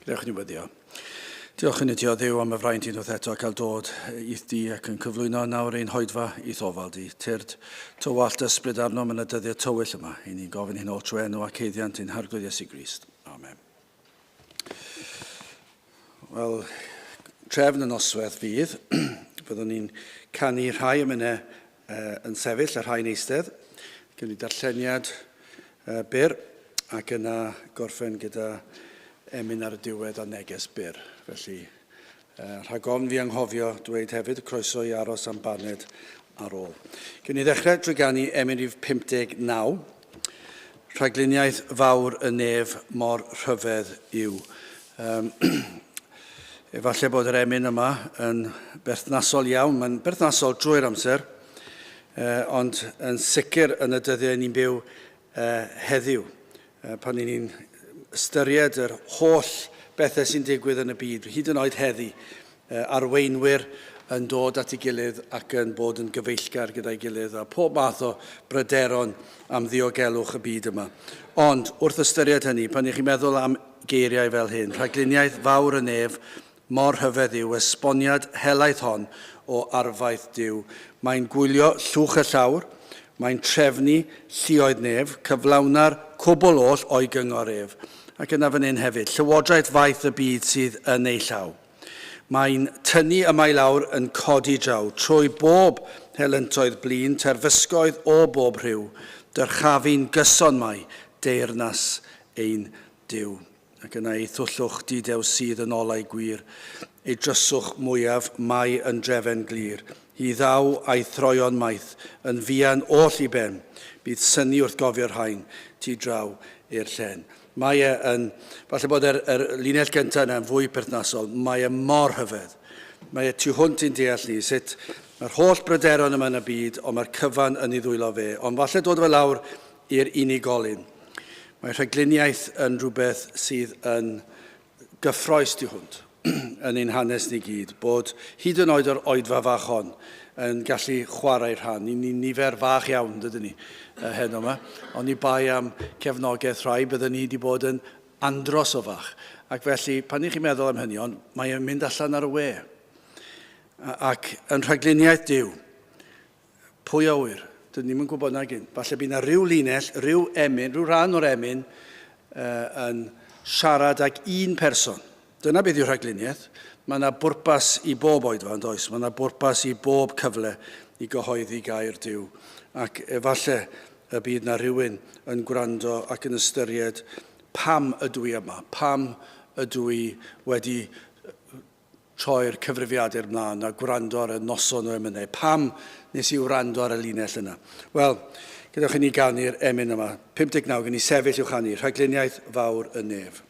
Gadewch ni wyddio. Diolch yn idio Dduw am y fraint i'n wrth eto cael dod i'th di ac yn cyflwyno nawr ein hoedfa i ddofal di. Tyrd tywallt ysbryd arno yn y dyddiau tywyll yma. I ni'n gofyn hyn o trwy enw ac eiddiant i'n harglwydd Iesu Grist. Amen. Wel, trefn y noswaith fydd. Byddwn ni'n canu rhai emynau yn sefyll a rhai'n eistedd. Gyda ni darlleniad byr ac yna gorffen gyda emyn ar y diwedd a neges byr. Felly, rhag ofn fi anghofio dweud hefyd croeso i aros am baned ar ôl. Gyn ni ddechrau drwy ganu emyn rhif 59. Rhagluniaeth fawr y nef mor rhyfedd yw. Efallai bod yr emyn yma yn berthnasol iawn. Mae'n berthnasol drwy'r amser, ond yn sicr yn y dyddiau ni'n byw heddiw. Pan ni'n ystyried yr holl bethau sy'n digwydd yn y byd, hyd yn oed heddi, arweinwyr yn dod at ei gilydd ac yn bod yn gyfeillgar gyda'i gilydd a pob math o bryderon am ddiogelwch y byd yma. Ond wrth ystyried hynny, pan chi'n meddwl am geiriau fel hyn, rhagluniaeth fawr y nef, mor hyfedd yw, esboniad helaeth hon o arfaeth Duw. Mae'n gwylio llwch y llawr, mae'n trefnu lluoedd nef, cyflawna'r cwbl oll o'i gyngor ef. Ac yna fan hyn hefyd, llywodraeth faith y byd sydd yn ei llaw. Mae'n tynnu yma i lawr yn codi draw, trwy bob helyntoedd blin, terfysgoedd o bob rhyw, dyrchafu'n gyson mai, deyrnas ein Duw. Ac yna ei thwllwch didew sydd yn olau gwir, ei dryswch mwyaf mai yn drefen glir. Hi ddaw a'i throion maith, yn fian oll i ben, bydd syni wrth gofio'r hain, ti draw i'r llen. Mae yn, falle bod yr linell gyntaf yna yn fwy perthnasol, mae mor hyfedd. Mae tu hwnt i'n deall ni, sut mae'r holl bryderon yma yn y byd, ond mae'r cyfan yn ei ddwylo fe. Ond falle dod fe lawr i'r unigolyn. Mae rhagluniaeth yn rhywbeth sydd yn gyffroes tu hwnt yn ein hanes ni gyd, bod hyd yn oed o'r oedfa fach hon yn gallu chwarae'r rhan. Ni'n nifer fach iawn, dydyn ni, hen yma, ond ni bai am cefnogaeth rhai, byddwn ni wedi bod yn andros o fach. Ac felly, pan chi'n meddwl am hynny, ond mae'n mynd allan ar y we. Ac yn rhagluniaeth Duw, pwy awyr? Dydyn ni'n gwybod na gyn. Falle bydd yna ryw linell, ryw emyn, ryw rhan o'r emyn yn siarad ag un person. Dyna beth yw'r rhagluniaeth. Mae yna bwrpas i bob oedfa yn does. Mae yna bwrpas i bob cyfle i gyhoeddi gair Duw. Ac efallai y bydd yna rhywun yn gwrando ac yn ystyried pam ydw i yma, pam ydw i wedi troi'r cyfrifiadur ymlaen a gwrando ar y noson o emynau. Pam nes i wrando ar y linell yna? Wel, gyda'ch chi ni ganu'r emyn yma. 59, gen i sefyll i'w chanu, rhagluniaeth fawr y nef.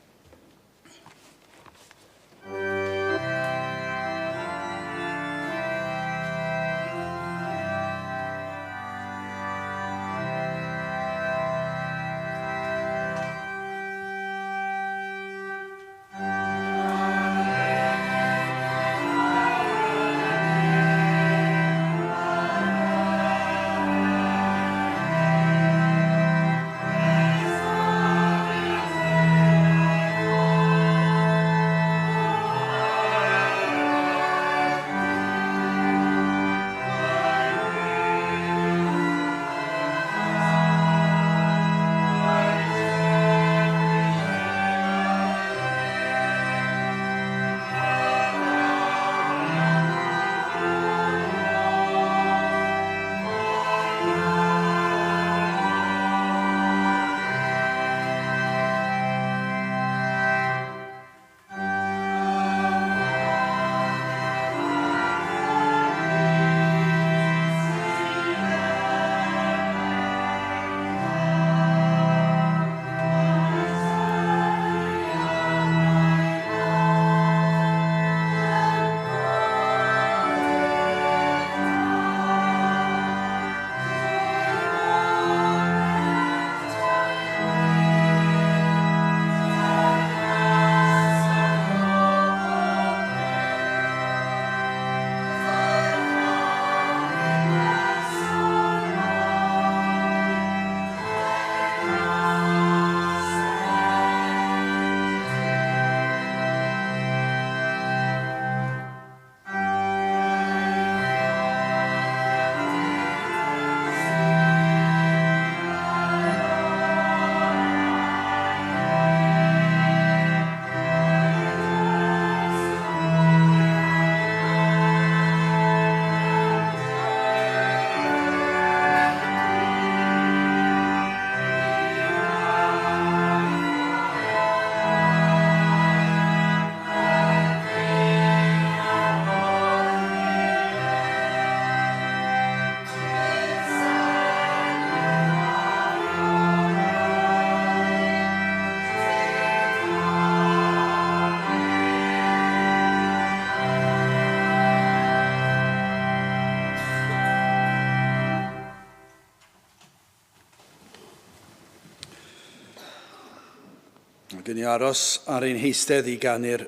Gen i aros ar ein heistedd i ganu'r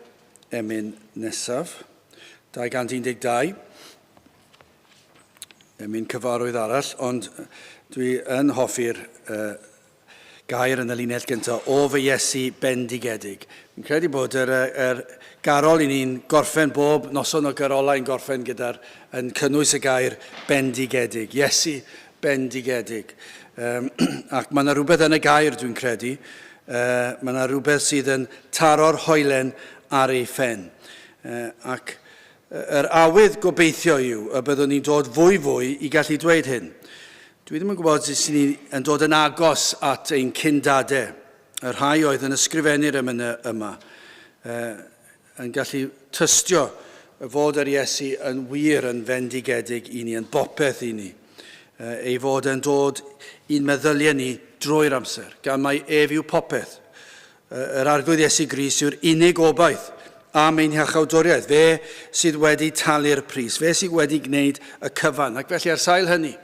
emyn nesaf. 212. Emyn cyfarwydd arall, ond dwi yn hoffi'r gair yn y linell gyntaf, o fy Iesu bendigedig. Fi'n credu bod yr garol i ni'n gorffen bob noson o garolau yn gorffen gyda'r yn cynnwys y gair bendigedig. Iesu bendigedig. Ac mae yna rhywbeth yn y gair dwi'n credu. Mae yna rhywbeth sydd yn taro'r hoelen ar ei phen. Ac yr awydd gobeithio yw y byddwn ni'n dod fwy i gallu dweud hyn. Dwi ddim yn gwybod sut ni yn dod yn agos at ein cyndadau. Y rhai oedd yn ysgrifennu'r emynau yma yn gallu tystio fod yr Iesu yn wir yn fendigedig i ni, yn bopeth i ni. Ei fod yn dod i'n meddyliau ni drwy'r amser, gan mai ef yw popeth. Yr arglwydd Iesu Grist yw'r unig obaith am ein hiachawdwriaeth. Fe sydd wedi talu'r pris, fe sydd wedi gwneud y cyfan. Ac felly ar sail hynny,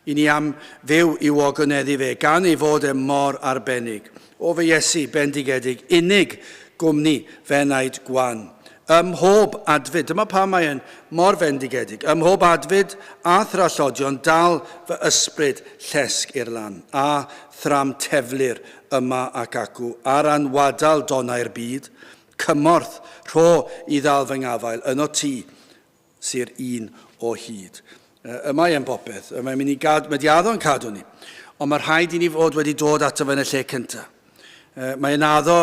i ni am fyw i ogoneddu fe, gan ei fod e mor arbennig. O fy Iesu bendigedig, unig gwmni fenaid gwan. Ym mhob adfyd, dyma pa mae yn mor fendigedig, ym mhob adfyd a thrallodion dal fy ysbryd llesg i'r lan, a thram teflir yma ac acw, ar anwadal donau'r byd, cymorth rho i ddal fy ngafael, yno ti sy'r un o hyd. Yma e'n bopeth, mae'n mynd i gadw, mae di addo'n cadw ni, ond mae rhaid i ni fod wedi dod ato fe yn y lle cyntaf. Mae'n addo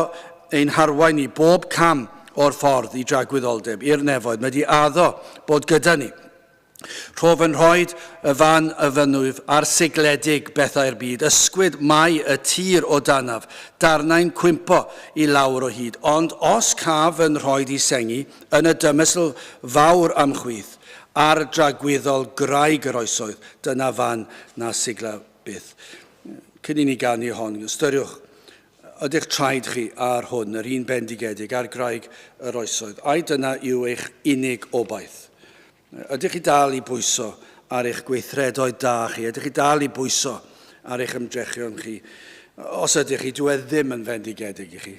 ein harwain ni bob cam o'r ffordd i dragwyddoldeb, i'r nefoedd. Mae di addo bod gyda ni. Rhof yn rhoi y fan y fynwyf a'r sigledig bethau'r byd, ysgwyd mai y tir o danaf, darnau'n cwympo i lawr o hyd. Ond os caf yn rhoi i sengi, yn y dymysl fawr am chwyth, a'r dragwyddol graig yr oesoedd, dyna fan na sigla byth. Cyn i ni ganu hon, ystyriwch, ydych traed chi ar hwn, yr un bendigedig, ar graig yr oesoedd, a'i dyna yw eich unig obaith. Ydych chi dal i bwyso ar eich gweithredoedd da chi? Ydych chi dal i bwyso ar eich ymdrechion chi? Os ydych chi, dwi ddim yn fendigedig i chi.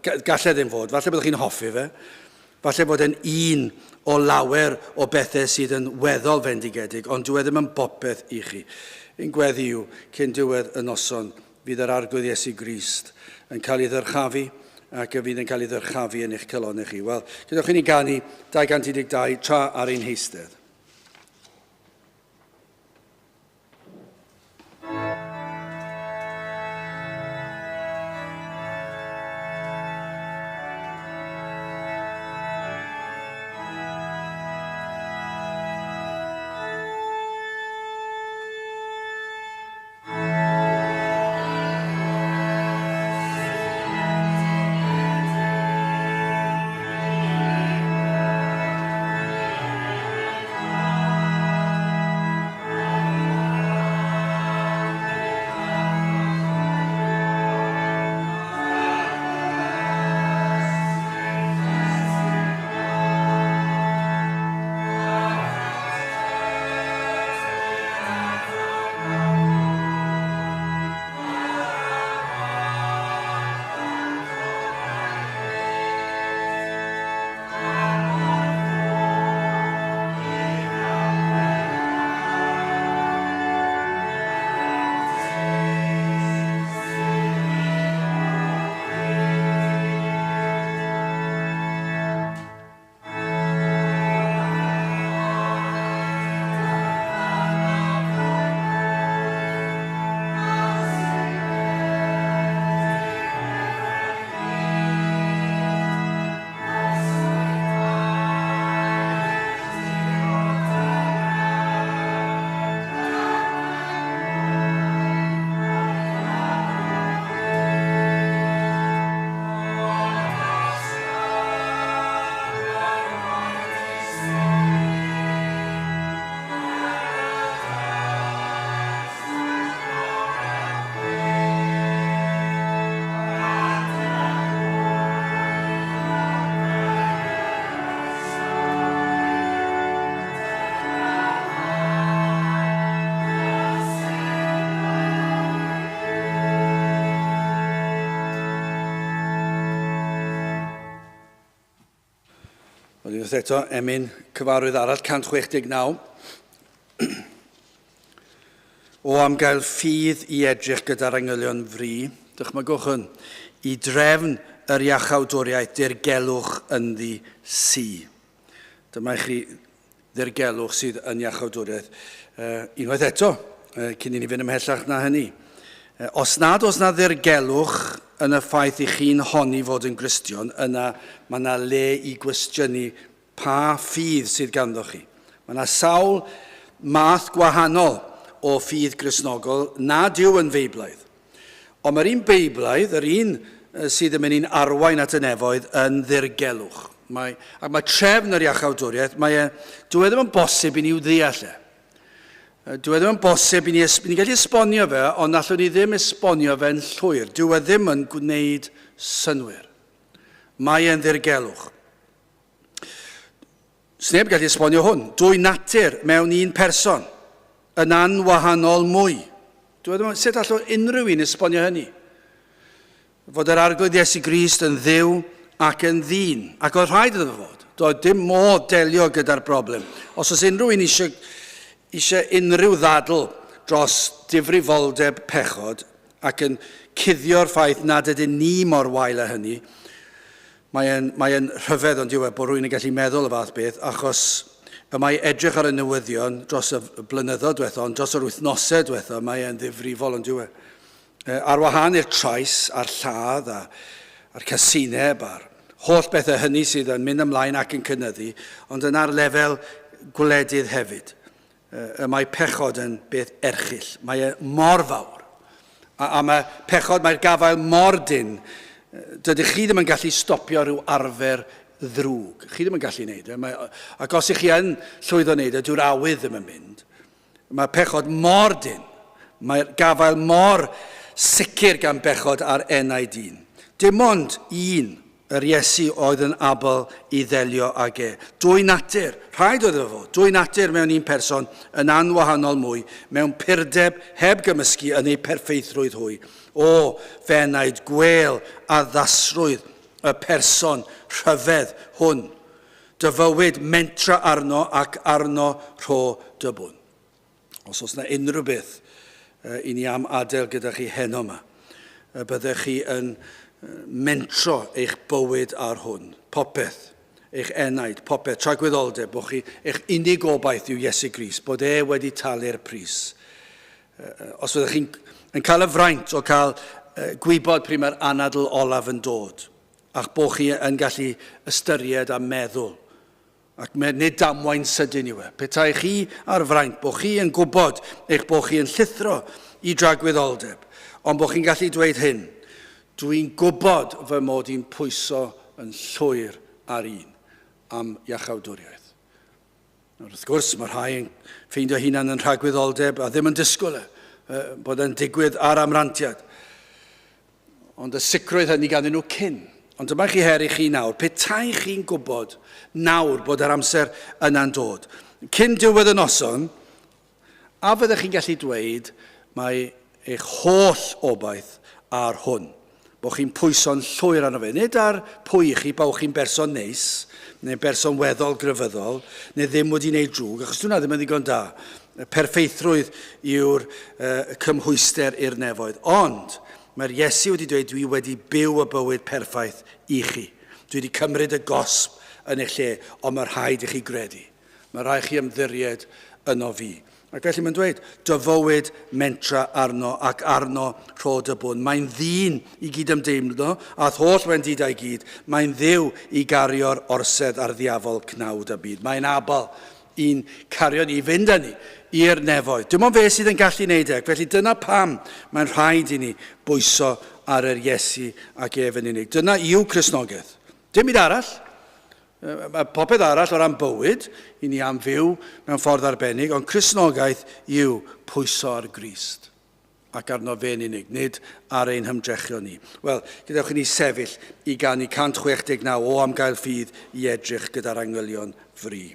Gallai ddim fod. Falle byddwch chi'n hoffi fe. Falle bod e'n un o lawer o bethau sydd yn weddol fendigedig, ond dwi ddim yn bopeth i chi. Yn gweddi yw, cyn diwedd y noson, fydd yr arglwydd Iesu Grist yn cael ei ddyrchafu ac fydd yn cael ei ddyrchafu yn eich celonnau chi. Wel, gydwch chi ni ganu 212 tra ar ein heistedd. Unwaith eto, emyn cyfarwydd arall 169. O am gael ffydd i edrych gyda'r angylion fri, dychmygwch hwn, i drefn yr iachawdwriaeth dirgelwch ynddi si. Dyma i chi ddirgelwch sydd yn iachawdwriaeth. Unwaith eto, cyn i ni fynd ymhellach na hynny. Os nad oes na ddirgelwch yn y ffaith i chi'n honni fod yn Gristion, yna mae yna le i gwestiynu pa ffydd sydd ganddo chi. Mae yna sawl math gwahanol o ffydd Grisnogol nad yw yn feiblaidd. Ond mae'r un beiblaidd, yr un sydd yn mynd i'n arwain at y nefoedd, yn ddirgelwch. Ac mae trefn yr iachawdwriaeth, dyw e ddim yn bosib i ni i'w ddeall e. Dyw e ddim yn bosib i ni gallu esbonio fe, ond allwn ni ddim esbonio fe'n llwyr. Dyw e ddim yn gwneud synwyr. Mae e'n ddirgelwch. Sneb gallu esbonio hwn. Dwy natur mewn un person yn anwahanol mwy. Sut allwn unrhyw un esbonio hynny? Fod yr arglwydd Iesu Grist yn dduw ac yn ddyn. Ac oedd rhaid iddo fod. Doedd dim modd delio gyda'r broblem. Os oes unrhyw un eisiau unrhyw ddadl dros difrifoldeb pechod ac yn cuddio'r ffaith nad ydyn ni mor wael â hynny, mae'n rhyfedd ond diwedd bod rhywun yn gallu meddwl y fath beth, achos y mae edrych ar y newyddion dros y blynyddoedd diwethaf, ond dros yr wythnosau diwethaf, mae'n ddifrifol yn diwedd. Ar wahân i'r trais, a'r lladd, a'r casineb, a'r holl bethau hynny sydd yn mynd ymlaen ac yn cynyddu, ond yna'r lefel gwledydd hefyd. Mae pechod yn beth erchyll. Mae mor fawr. A mae pechod, mae'r gafael mor dyn. Dydych chi ddim yn gallu stopio rhyw arfer ddrwg. Chi ddim yn gallu gwneud e. Ac os ych chi yn llwyddo wneud e, dyw'r awydd ddim yn mynd. Mae pechod mor dyn. Mae'r gafael mor sicr gan bechod ar enau dyn. Dim ond un, yr Iesu oedd yn abl i ddelio ag e. Dwy natur, rhaid oedd efo, dwy natur mewn un person yn anwahanol mwy, mewn purdeb heb gymysgu yn ei perffeithrwydd hwy. O fenaid gwel a ddasrwydd y person rhyfedd hwn. Dyfywyd mentra arno ac arno rho dybwn. Os oes yna unrhyw beth i ni am adael gyda chi heno yma, byddech chi yn mentro eich bywyd ar hwn. Popeth, eich enaid, popeth, tragwyddoldeb, bod chi, eich unig gobaith yw Iesu Grist, bod e wedi talu'r pris. Os fyddech chi'n cael y fraint o cael gwybod pryd mae'r anadl olaf yn dod, ac bod chi yn gallu ystyried a meddwl, ac nid damwain sydyn yw e. Petai chi ar fraint, bod chi yn gwybod eich bod chi yn llithro i dragwyddoldeb, ond bod chi'n gallu dweud hyn, dwi'n gwybod fy mod i'n pwyso yn llwyr ar un am iachawdwriaeth. Wrth gwrs, mae rhai yn ffeindio hunan yn rhagwyddoldeb a ddim yn disgwyl bod yn digwydd ar amrantiad. Ond y sicrwydd hynny ganddyn nhw cyn. Ond dyma chi her i chi nawr. Petai chi'n gwybod nawr bod yr amser yna'n dod. Cyn diwedd y noson, a fyddech chi'n gallu dweud mae eich holl obaith ar hwn. Bod chi'n pwyso'n llwyr arno fe. Nid ar pwy chi, bod chi'n berson neis, neu berson weddol gryfyddol, neu ddim wedi wneud drwg, achos dwi'n ddim yn ddigon da. Perfeithrwydd yw'r cymhwyster i'r nefoedd. Ond mae'r Iesu wedi dweud, dwi wedi byw y bywyd perffaith i chi. Dwi wedi cymryd y gosb yn eich lle, ond mae rhaid i chi gredu. Mae rhaid chi ymddiried yno fi. Ac felly mae'n dweud, dyfywyd mentra arno ac arno rhod y bwn. Mae'n ddyn i gyd ymdeimlo, a holl wendidau gyd, mae'n dduw i gario'r orsedd ar ddiafol cnawd y byd. Mae'n abal i'n cario ni, i fynd â ni i'r nefoedd. Dim ond fe sydd yn gallu wneud e. Felly dyna pam mae'n rhaid i ni bwyso ar yr Iesu ac ef yn unig. Dyna yw Cristnogaeth. Dim byd arall. Mae popeth arall o ran bywyd, i ni am fyw mewn ffordd arbennig, ond Cristnogaeth yw pwyso ar Grist ac arno fe'n unig, nid ar ein hymdrechion ni. Wel, gydewch i ni sefyll i gannu 169 o am gael ffydd i edrych gyda'r angylion fri.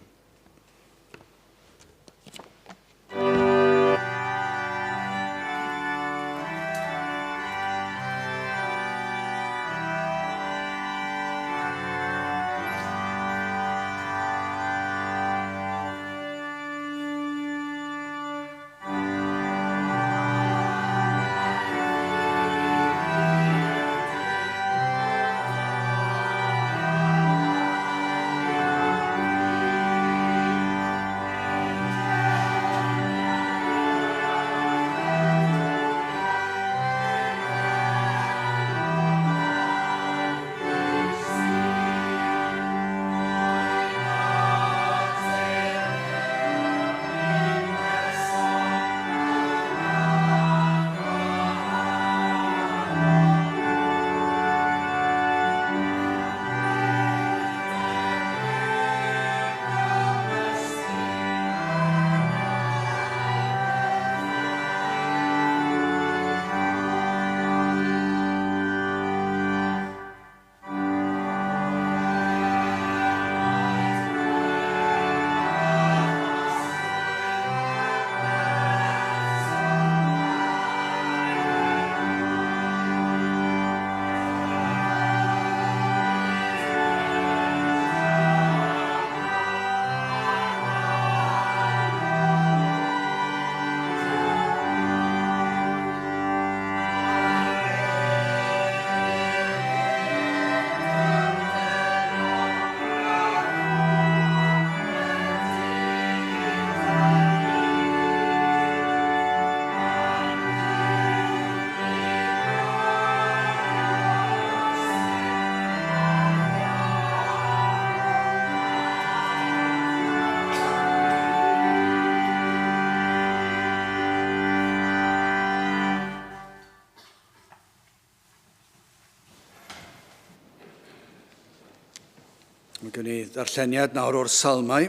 Mae gen i ddarlleniad nawr o'r salmau.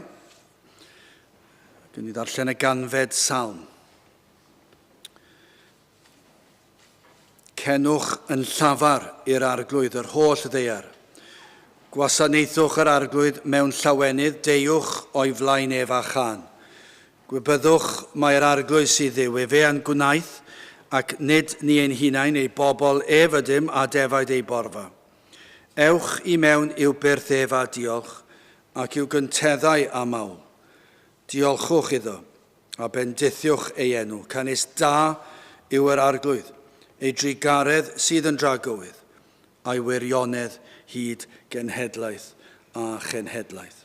Gen i ddarllen y ganfed salm. Cenwch yn llafar i'r arglwydd yr holl ddeiar. Gwasanaethwch yr arglwydd mewn llawenydd, deiwch o'i flaen ef a chan. Gwybyddwch mae'r arglwydd sydd ddiw efe yn gwnaeth, ac nid ni ein hunain ei bobl ef ydym a defaid ei borfa. Ewch i mewn i'w byrth ef a diolch, ac i'w gynteddau a mawl. Diolchwch iddo, a bendithiwch ei enw. Canis da yw yr arglwydd, ei drigaredd sydd yn dragywydd, a'i wirionedd hyd genhedlaeth a chenhedlaeth.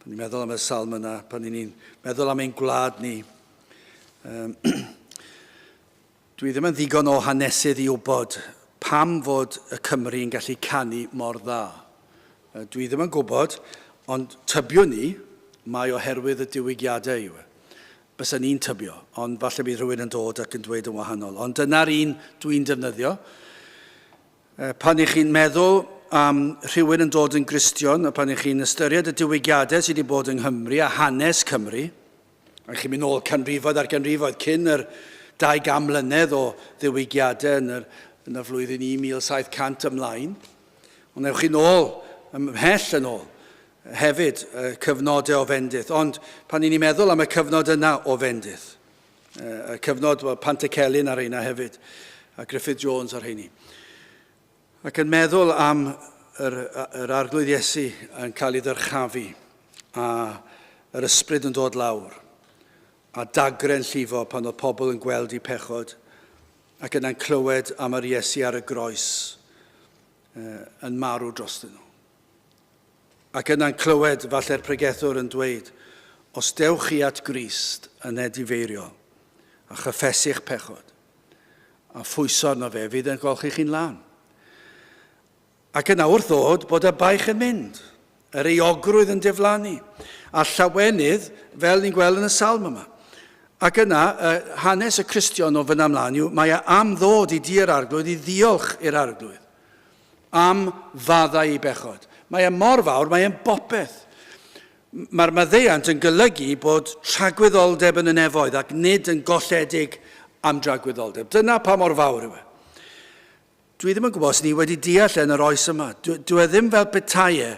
Pan ni'n meddwl am y salm yna, pan ni'n meddwl am ein gwlad ni, dwi ddim yn ddigon o hanesydd i wybod pam fod y Cymru yn gallu canu mor dda. Dwi ddim yn gwybod, ond tybio ni, mae oherwydd y diwygiadau yw. Bysa ni'n tybio, ond falle bydd rhywun yn dod ac yn dweud yn wahanol. Ond dyna'r un dwi'n defnyddio. Pan ych chi'n meddwl am rhywun yn dod yn Gristion, a pan ych chi'n ystyried y diwygiadau sydd wedi bod yng Nghymru a hanes Cymru, a chi'n mynd nôl canrifoedd ar ganrifoedd cyn yr 200 mlynedd o ddiwygiadau yn y flwyddyn 1700 ymlaen, ond ewch chi nôl, ymhell yn ôl, hefyd cyfnodau o fendith. Ond pan ni'n meddwl am y cyfnod yna o fendith, y cyfnod Pantycelyn ar eina hefyd, a Griffith Jones ar heini, ac yn meddwl am yr arglwydd Iesu yn cael ei ddyrchafu a yr ysbryd yn dod lawr a dagren llifo pan oedd pobl yn gweld ei pechod ac yna'n clywed am yr Iesu ar y groes yn marw drostyn nhw. Ac yna'n clywed falle'r pregethwr yn dweud, os dewch chi at Grist yn edifeiriol a chyffesu'ch pechod a phwyso arno fe, fydd yn golchi chi'n lan. Ac yna wrth ddod bod y baich yn mynd, yr eogrwydd yn diflannu, a llawenydd fel ni'n gweld yn y salm yma. Ac yna, hanes y Cristion o fyna ymlaen yw, mae am ddod i di'r arglwydd, i ddiolch i'r arglwydd, am faddau i bechod. Mae mor fawr, mae bopeth. Mae'r maddeuant yn golygu bod tragwyddoldeb yn y nefoedd ac nid yn golledig am dragwyddoldeb. Dyna pa mor fawr yw e. Dwi ddim yn gwybod os ni wedi deall yn yr oes yma. Dwi ddim fel betaiau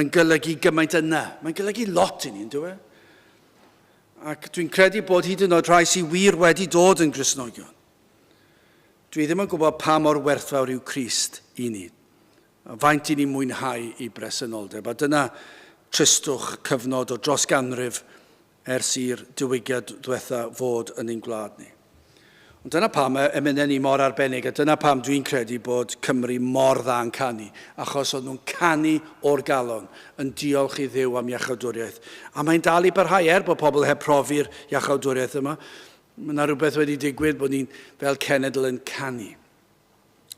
yn golygu gymaint yna. Mae'n golygu lot i ni, dwi e? Ac dwi'n credu bod hyd yn oed rhai sy'n wir wedi dod yn Gristnogion. Dwi ddim yn gwybod pa mor werthfawr yw Crist i ni. A faint i ni mwynhau i bresenoldeb. A dyna tristwch cyfnod o dros ganrif ers i'r diwygiad diwetha fod yn ein gwlad ni. Ond dyna pam emynau ni mor arbennig, a dyna pam dwi'n credu bod Cymru mor dda yn canu, achos oedd nhw'n canu o'r galon, yn diolch i Dduw am iachawdwriaeth. A mae'n dal i barhau bod pobl heb profi'r iachawdwriaeth yma. Mae yna rhywbeth wedi digwydd bod ni'n fel cenedl yn canu.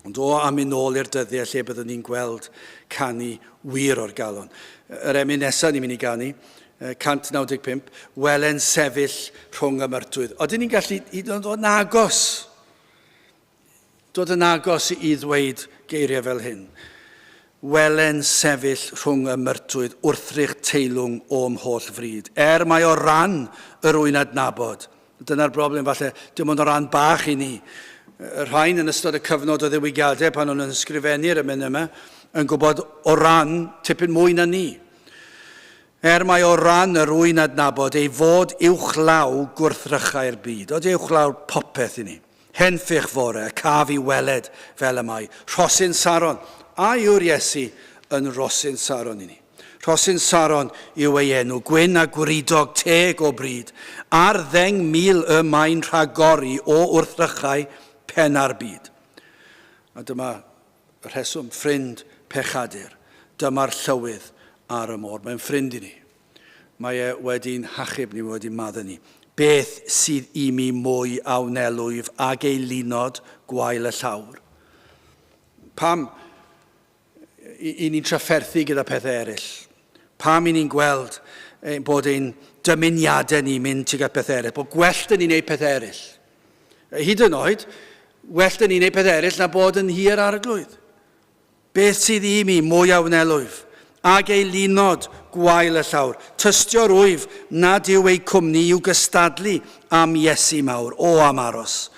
Ond am yn ôl i'r dyddiau lle byddwn ni'n gweld canu wir o'r galon. Yr emyn nesaf ni'n mynd i ganu, 195, welen sefyll rhwng y myrtwydd. Oedden ni'n gallu dod yn agos. Dod yn agos i ddweud geiriau fel hyn. Welen sefyll rhwng y myrtwydd wrthrych teilwng o'm holl fryd. Mae o ran yr wy'n adnabod. Dyna'r broblem falle, dim ond o ran bach i ni. Y rhain yn ystod y cyfnod o ddiwygiadau pan o'n ysgrifennu'r ymyn yma, yn gwybod o ran tipyn mwy na ni. Mae o ran yr wy'n adnabod ei fod uwchlaw gwrthrychau'r byd. Oedd uwchlaw popeth i ni. Henffych fore, y caf i weled fel y mae. Rhosyn Saron. A yw'r Iesu yn Rhosyn Saron i ni. Rhosyn Saron yw ei enw. Gwyn a gwridog teg o bryd. Ar 10,000 y mae'n rhagori o wrthrychau penna'r byd. A dyma y rheswm, ffrind pechadur. Dyma'r llywydd ar y môr. Mae'n ffrind i ni. Mae wedi'n hachub ni, wedi'n madda ni. Beth sydd i mi mwy awnelwyf ag ei lunod gwael y llawr? Pam i ni'n trafferthu gyda pethau eraill? Pam i ni'n gweld bod ein dymuniadau ni'n mynd tuag at pethau eraill? Bod gwell dyn ni'n neud pethau eraill? Hyd yn oed, well dyn ni'n neud pethau eraill na bod yn hir arglwydd. Beth sydd i mi mwy awnelwyf ag ei lunod gwael y llawr. Tystio'r wyf nad yw ei cwmni i'w gystadlu am Iesu mawr, o am aros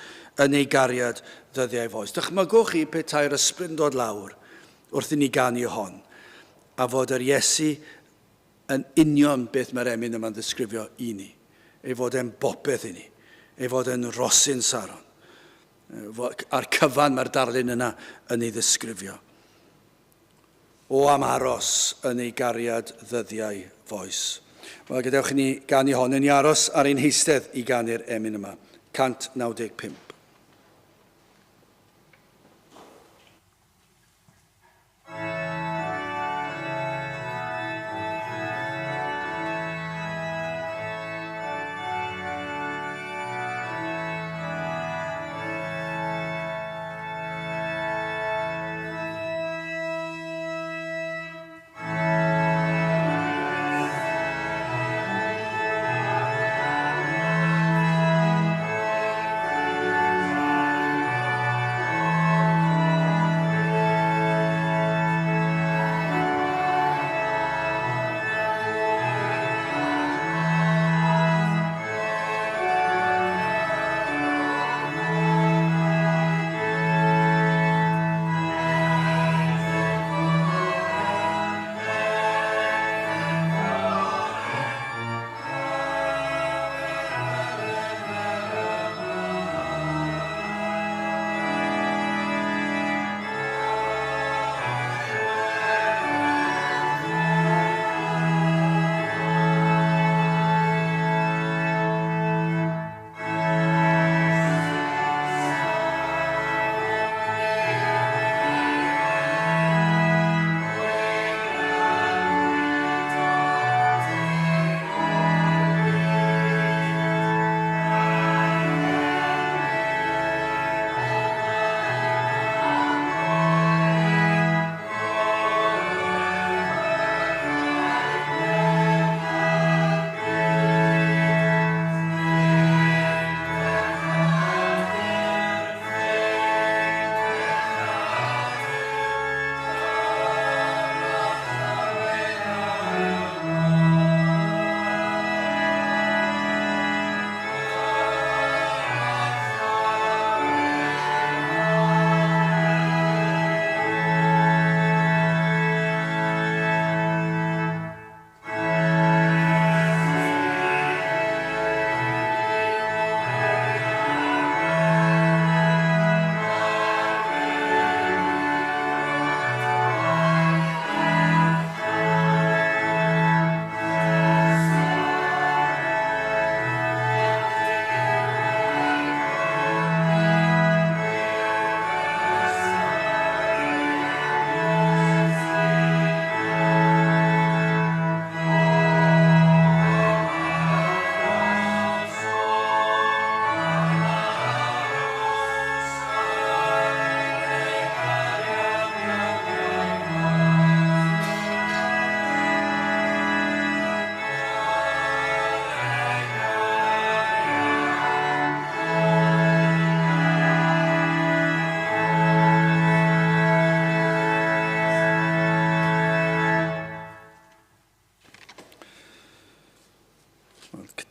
yn ei gariad ddyddiau foes. Dychmygwch chi petai'r ysbryd dod lawr wrth i ni ganu hon, a fod yr Iesu yn union beth mae'r emyn yma'n ddisgrifio i ni, ei fod e'n bopeth i ni, ei fod e'n rosyn Saron. A'r cyfan mae'r darlun yna yn ei ddisgrifio. O am aros yn ei gariad ddyddiau foes. Wel, gadewch i ni ganu hon yn ei aros ar ein heistedd i ganu'r emyn yma. 195.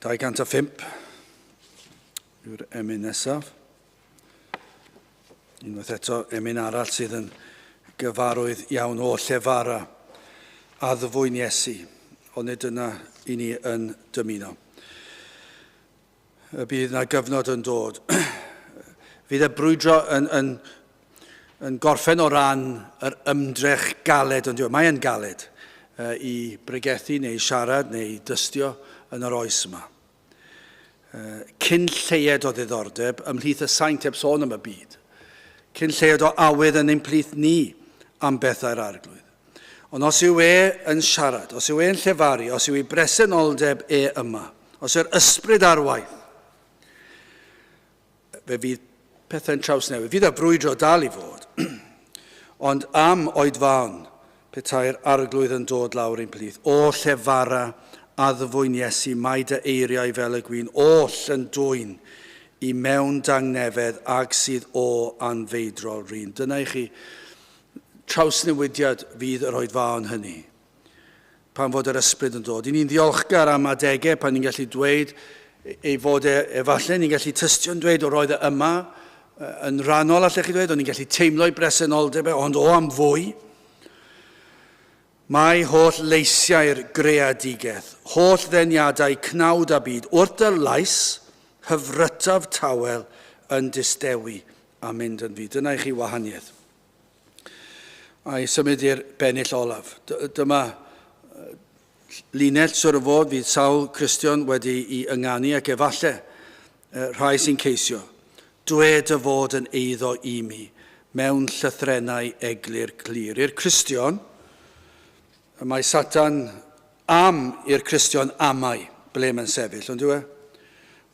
Wel, 205 yw'r emyn nesaf. Unwaith eto, emyn arall sydd yn gyfarwydd iawn o llefara a ddyfwyn Iesu, ond nid yna i ni yn dymuno. Y bydd yna gyfnod yn dod. Fydd y brwydro yn gorffen o ran yr ymdrech galed, ond mae yn galed, i bregethu neu siarad neu dystio yn yr oes yma. Cyn lleied o ddiddordeb ymhlith y saint heb sôn am y byd. Cyn lleied o awydd yn ein plith ni am bethau'r arglwydd. Ond os yw yn siarad, os yw yn llefaru, os yw bresenoldeb yma, os yw'r ysbryd ar waith, fe fydd pethau'n trawsnewid. Fydd y brwydro dal i fod, ond am oedfawn petai'r arglwydd yn dod lawr ein plith. O llefara a ddyfwyn Iesu, mae dy eiriau fel y gwyn, oll yn dwyn i mewn dangnefedd ag sydd o anfeidrol rhin. Dyna i chi trawsnewidiad fydd yr oedfawn hynny. pan fod yr ysbryd yn dod. I ni'n ddiolchgar am adegau pan ni'n gallu dweud ei fod efallai ni'n gallu tystio'n dweud o roedd yma yn rhannol allech chi dweud, o'n ni'n gallu teimlo'i bresenoldeb, ond o am fwy. Mae holl leisiau'r greadigaeth, holl ddeniadau cnawd a byd, wrth y lais, hyfrytaf tawel yn distewi a mynd yn fyd. Dyna i chi wahaniaeth. A'i symud i'r bennill olaf. Dyma linell sy'n fod fydd sawl Cristion wedi ei ynganu ac efallai rhai sy'n ceisio. Dwed y fod yn eiddo i mi mewn llythrennau eglur clir. I'r Cristion, mae Satan am i'r Cristion amau ble mae'n sefyll, ond dwi?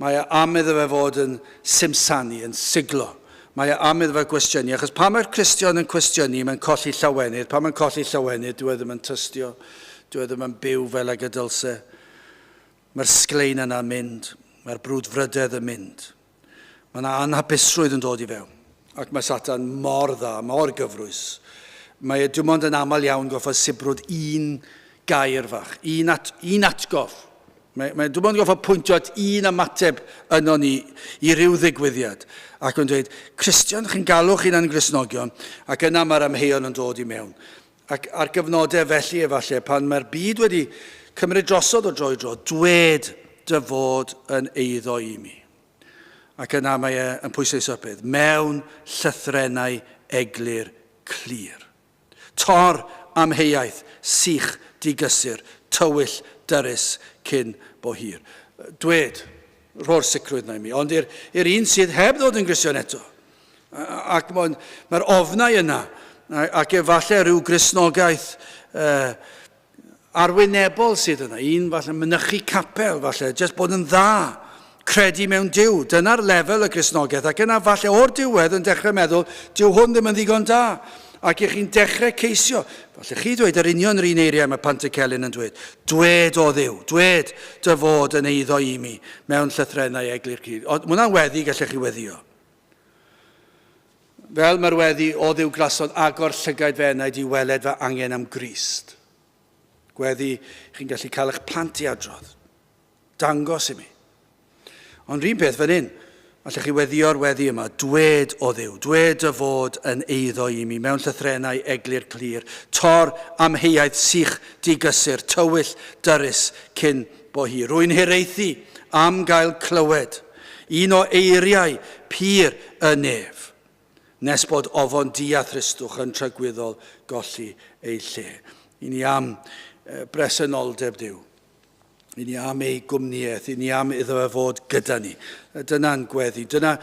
Mae am iddo fe fod yn simsanu, yn siglo. Mae am iddo fe gwestiynu, achos pa mae'r Cristion yn cwestiynu, mae'n colli llawenydd. Pa mae'n colli llawenydd, dwi ddim yn tystio, dwi ddim yn byw fel ag y dylse. Mae'r sglein yna'n mynd, mae'r brwdfrydedd yn mynd. Mae yna anhapusrwydd yn dod i fewn, ac mae Satan mor dda, mor gyfrwys. Mae dim ond yn aml iawn goffa sibrwd un gair fach, un atgof. Mae dim ond goffa pwyntio at un ymateb yno ni i ryw ddigwyddiad. Ac yn dweud, Cristion, chi'n galwch chi'n angrisnogion, ac yna mae'r amheuon yn dod i mewn. Ac ar gyfnodau felly efallai, pan mae'r byd wedi cymryd drosodd o dro i dro, dwed dy fod yn eiddo i mi. Ac yna mae yn pwysau sybydd, mewn llythrennau eglur clir. Tor amheuaeth, sych digysur, tywyll dyrys cyn bo hir. Dwed, rho'r sicrwydd na i mi, ond i'r un sydd heb ddod yn Gristion eto. Ac mae'r ofnau yna, ac efallai rhyw grisnogaeth arwynebol sydd yna, un falle mynychu capel, falle, jyst bod yn dda, credu mewn Duw. Dyna'r lefel y grisnogaeth, ac yna falle o'r diwedd yn dechrau meddwl, Duw hwn ddim yn ddigon da. Ac chi'n dechrau ceisio. Falle chi dweud yr union yr un eiriau mae Pantycelyn yn dweud. Dwed o Dduw, dwed dy fod yn eiddo i mi mewn llythrennau eglur clir. Mae hwnna'n weddi gallech chi weddio. Fel mae'r weddi o Dduw glason agor llygaid fennaid i weled fe angen am Grist. Gweddi chi'n gallu cael eich plant i adrodd. Dangos i mi. Ond rhywun peth fan hyn. Allech chi weddio'r weddi yma, dwed o Dduw, dwed y fod yn eiddo i mi mewn llythrennau eglur clir, tor amheuaeth sych digysur, tywyll dyrys cyn bo hir. Rwy'n hiraethu am gael clywed, un o eiriau pyr y nef, nes bod ofon diathristwch yn trygwyddol golli ei lle. I ni am bresenoldeb Duw. I ni am ei gwmniaeth, i ni am iddo fe fod gyda ni. Dyna'n gweddi. Dyna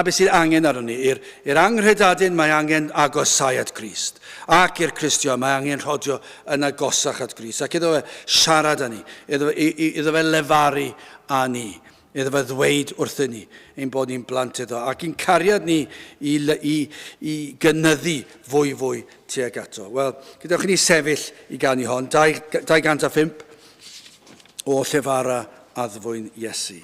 beth sydd angen arno ni. I'r anghredadyn mae angen agosau at Grist. Ac i'r Cristion mae angen rhodio yn agosach at Grist. Ac iddo fe siarad â ni. Iddo fe lefaru â ni. Iddo fe ddweud wrthyn ni ein bod ni'n blant iddo. Ac i'n cariad ni i gynyddu fwy tuag ato. Wel, gydewch ni sefyll i ganu hon. 205. O llefara addfwyn Iesu.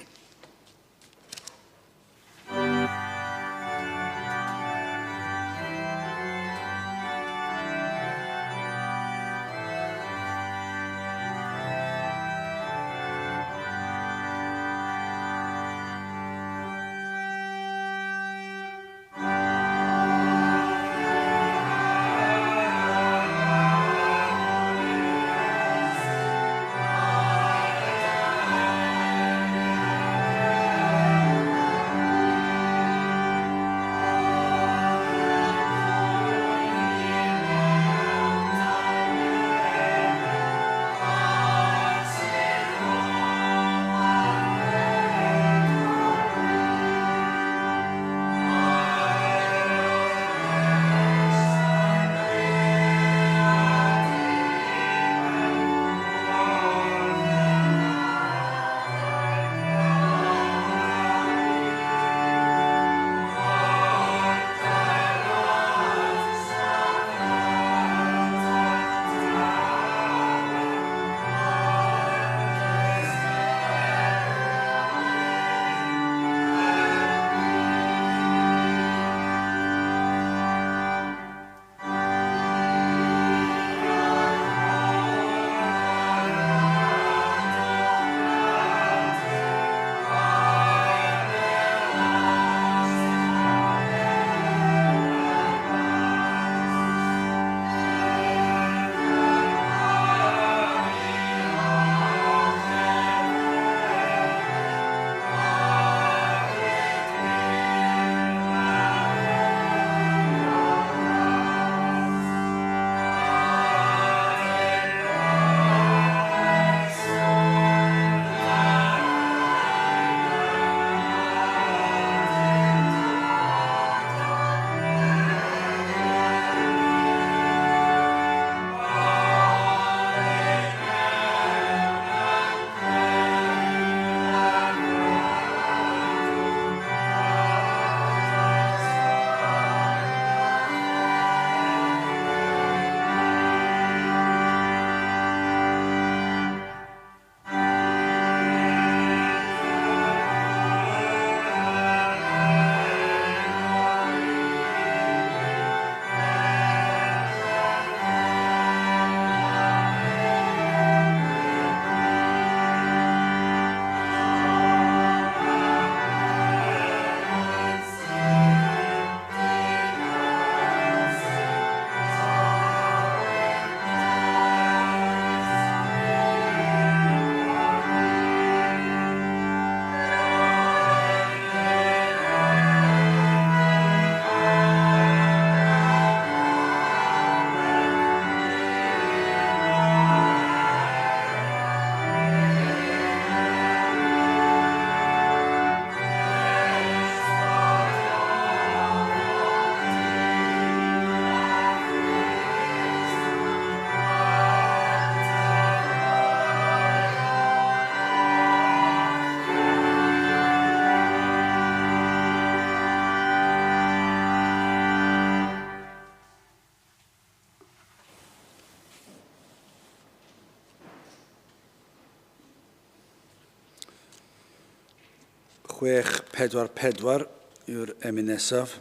644 yw'r emyn nesaf.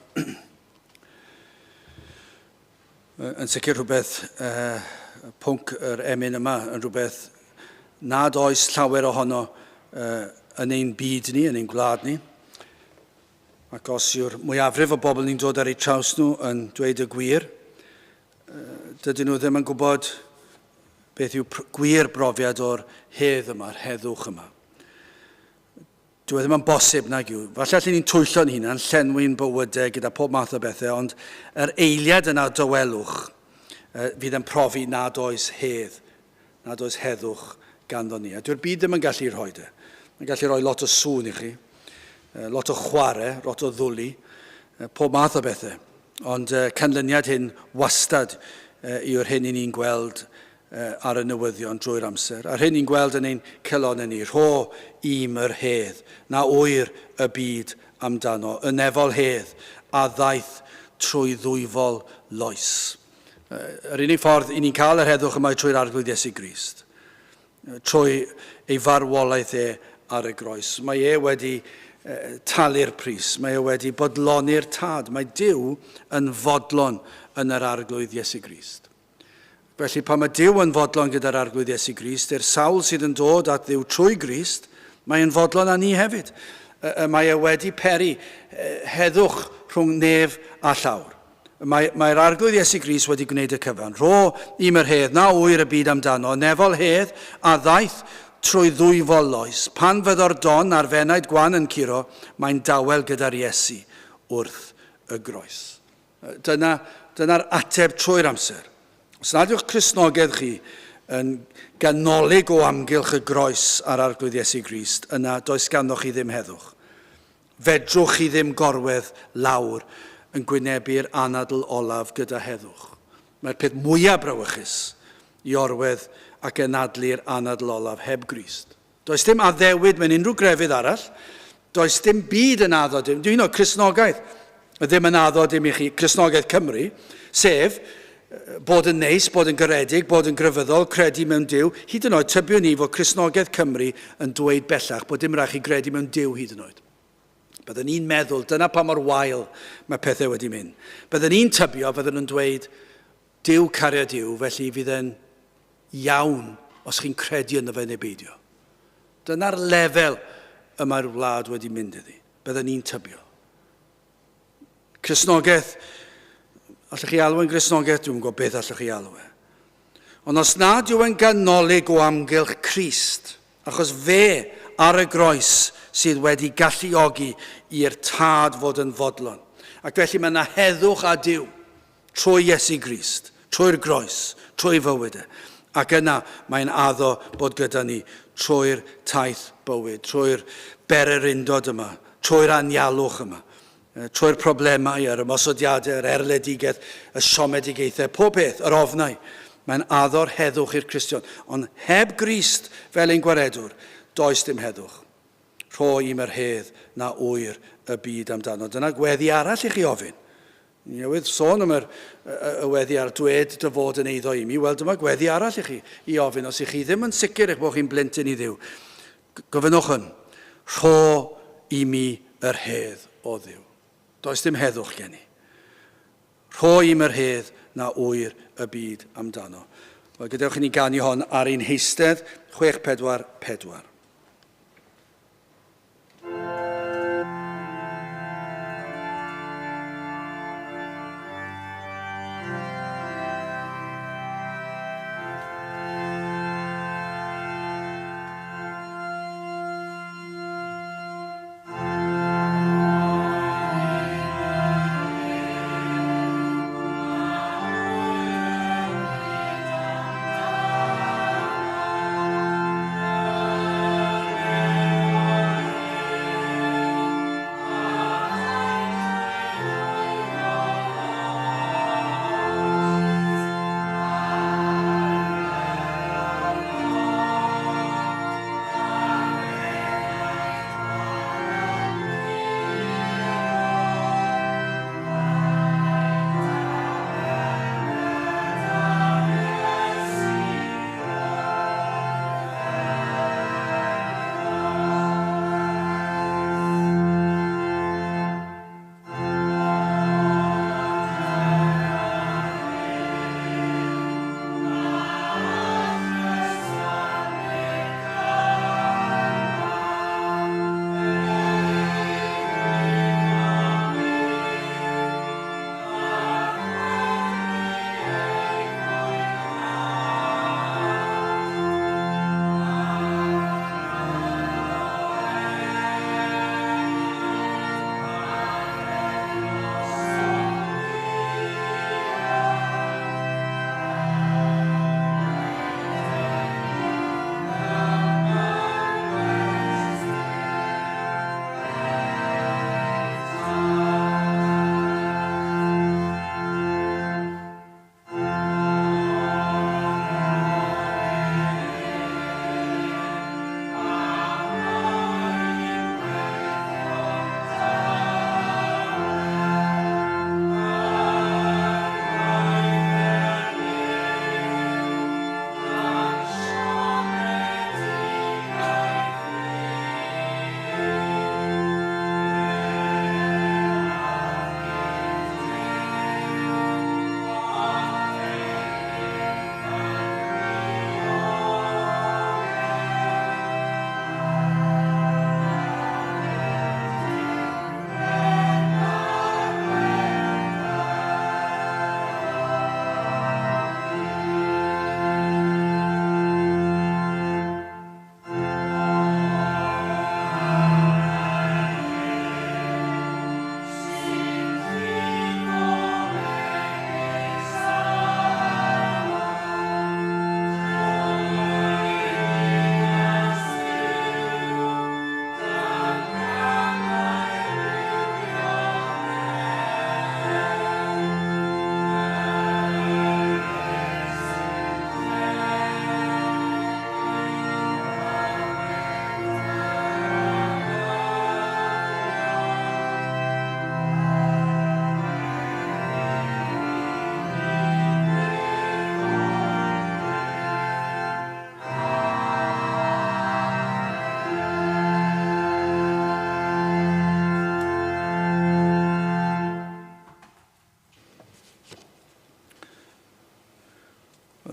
Yn sicr rhywbeth, pwnc yr emyn yma yn rhywbeth nad oes llawer ohono yn ein byd ni, yn ein gwlad ni. Ac os yw'r mwyafrif o bobl ni'n dod ar eu traws nhw yn dweud y gwir, dydyn nhw ddim yn gwybod beth yw gwir brofiad o'r hedd yma, yr heddwch yma. Dwi ddim yn bosib nag yw. Falle allan ni'n twyllo'n hunan, llenwi'n bywydau gyda pob math o bethau, ond yr eiliad yna dywelwch fydd yn profi nad oes hedd, nad oes heddwch ganddo ni. A dyw'r byd ddim yn gallu rhoi de. Mae'n gallu rhoi lot o sŵn i chi, lot o chwarae, lot o ddwlu, pob math o bethau. Ond canlyniad hyn wastad yw'r hyn i ni'n gweld ar y newyddion drwy'r amser. A'r hyn ni'n gweld yn ein celon ni, rho im yr hedd, na wyr y byd amdano, y nefol hedd, a ddaeth trwy ddwyfol loes. Yr unig ffordd i ni'n cael yr heddwch yma trwy'r arglwydd Iesu Grist, trwy ei farwolaeth ar y groes. Mae wedi talu'r pris, mae wedi bodloni'r tad, mae Duw yn fodlon yn yr arglwydd Iesu Grist. Felly pan mae Duw yn fodlon gyda'r arglwydd Iesu Grist, i'r sawl sydd yn dod at Dduw trwy Grist, mae'n fodlon â ni hefyd. Mae wedi peri heddwch rhwng nef a llawr. Mae'r arglwydd Iesu Grist wedi gwneud y cyfan. Rho im yr hedd, na wyr y byd amdano, nefol hedd a ddaeth trwy ddwyfol loes. Pan fyddo'r don a'r fenaid gwan yn curo, mae'n dawel gyda'r Iesu wrth y groes. Dyna'r ateb trwy'r amser. Os nad yw'ch Cristnogaeth chi yn ganolig o amgylch y groes ar arglwydd Iesu Grist, yna does ganddoch chi ddim heddwch. Fedrwch chi ddim gorwedd lawr yn gwynebu'r anadl olaf gyda heddwch. Mae'r peth mwyaf brawychus i orwedd ac anadlu'r anadl olaf heb Grist. Does dim addewid mewn unrhyw grefydd arall, does dim byd yn addo dim. Dwi'n o Cristnogaeth ddim yn addo dim i chi, Cristnogaeth Cymru, sef bod yn neis, bod yn garedig, bod yn grefyddol, credu mewn Duw, hyd yn oed tybio ni fod Cristnogaeth Cymru yn dweud bellach bod dim rhaid chi credu mewn Duw hyd yn oed. Byddwn ni'n meddwl, dyna pa mor wael mae pethau wedi mynd. Byddwn ni'n tybio, byddwn nhw'n dweud, Duw cario Duw, felly fydd yn iawn os chi'n credu yno fe neu beidio. Dyna'r lefel y mae'r wlad wedi mynd iddi. Byddwn ni'n tybio. Cristnogaeth, allwch chi alw yn Gristnogaeth, dwi'n gwybod beth allwch chi alw e. Ond os nad yw yn ganolig o amgylch Crist, achos fe ar y groes sydd wedi galluogi i'r tad fod yn fodlon. Ac felly mae yna heddwch a Duw trwy Iesu Grist, trwy'r groes, trwy fywyd e. Ac yna mae'n addo bod gyda ni trwy'r taith bywyd, trwy'r bererindod yma, trwy'r anialwch yma. Trwy'r problemau, yr ymosodiadau, yr erledigaeth, y siomedigaethau, pob peth, yr ofnau. Mae'n addo'r heddwch i'r Cristion. Ond heb Grist fel ein gwaredwr, does dim heddwch. Rho im yr hedd na wyr y byd amdano. Dyna gweddi arall i chi ofyn. Ni newydd sôn am y weddi ar dwed dy fod yn eiddo i mi. Wel, dyma gweddi arall i chi i ofyn. Os i chi ddim yn sicr eich bod chi'n blentyn i Dduw, gofynnwch yn, rho i mi yr hedd o Dduw. Does dim heddwch gen i. Rho im yr hedd na wyr y byd amdano. Wel, gadewch i ni ganu hon ar un heistedd 644.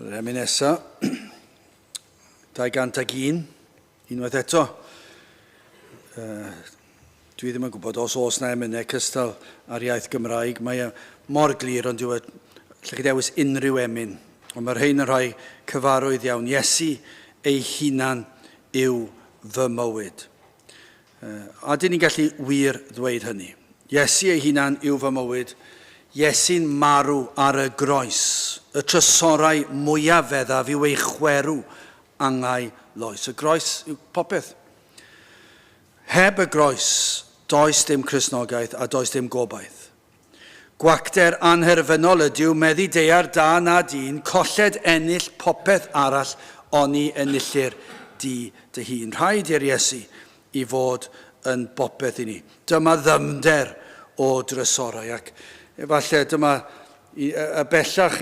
Yr emyn nesaf, 201, unwaith eto. Dwi ddim yn gwybod os oes na emynau cystal ar iaith Gymraeg. Mae mor glir, ond dwi'n lle chi dewis unrhyw emyn. Ond mae'r rhain yn rhoi cyfarwydd iawn. Iesu ei hunan yw fy mywyd. A dyn ni'n gallu wir ddweud hynny. Iesu ei hunan yw fy mywyd. Iesu'n marw ar y groes. Y trysorau mwyaf feddaf yw ei chwerw angau loes. Y groes yw popeth. Heb y groes, does dim Cristnogaeth a does dim gobaith. Gwacter anherfynol ydyw meddu deiar da na dyn, colled ennill popeth arall oni enillir di dy hun. Rhaid i'r Iesu i fod yn bopeth i ni. Dyma ddyfnder o drysorau ac efallai dyma y bellach,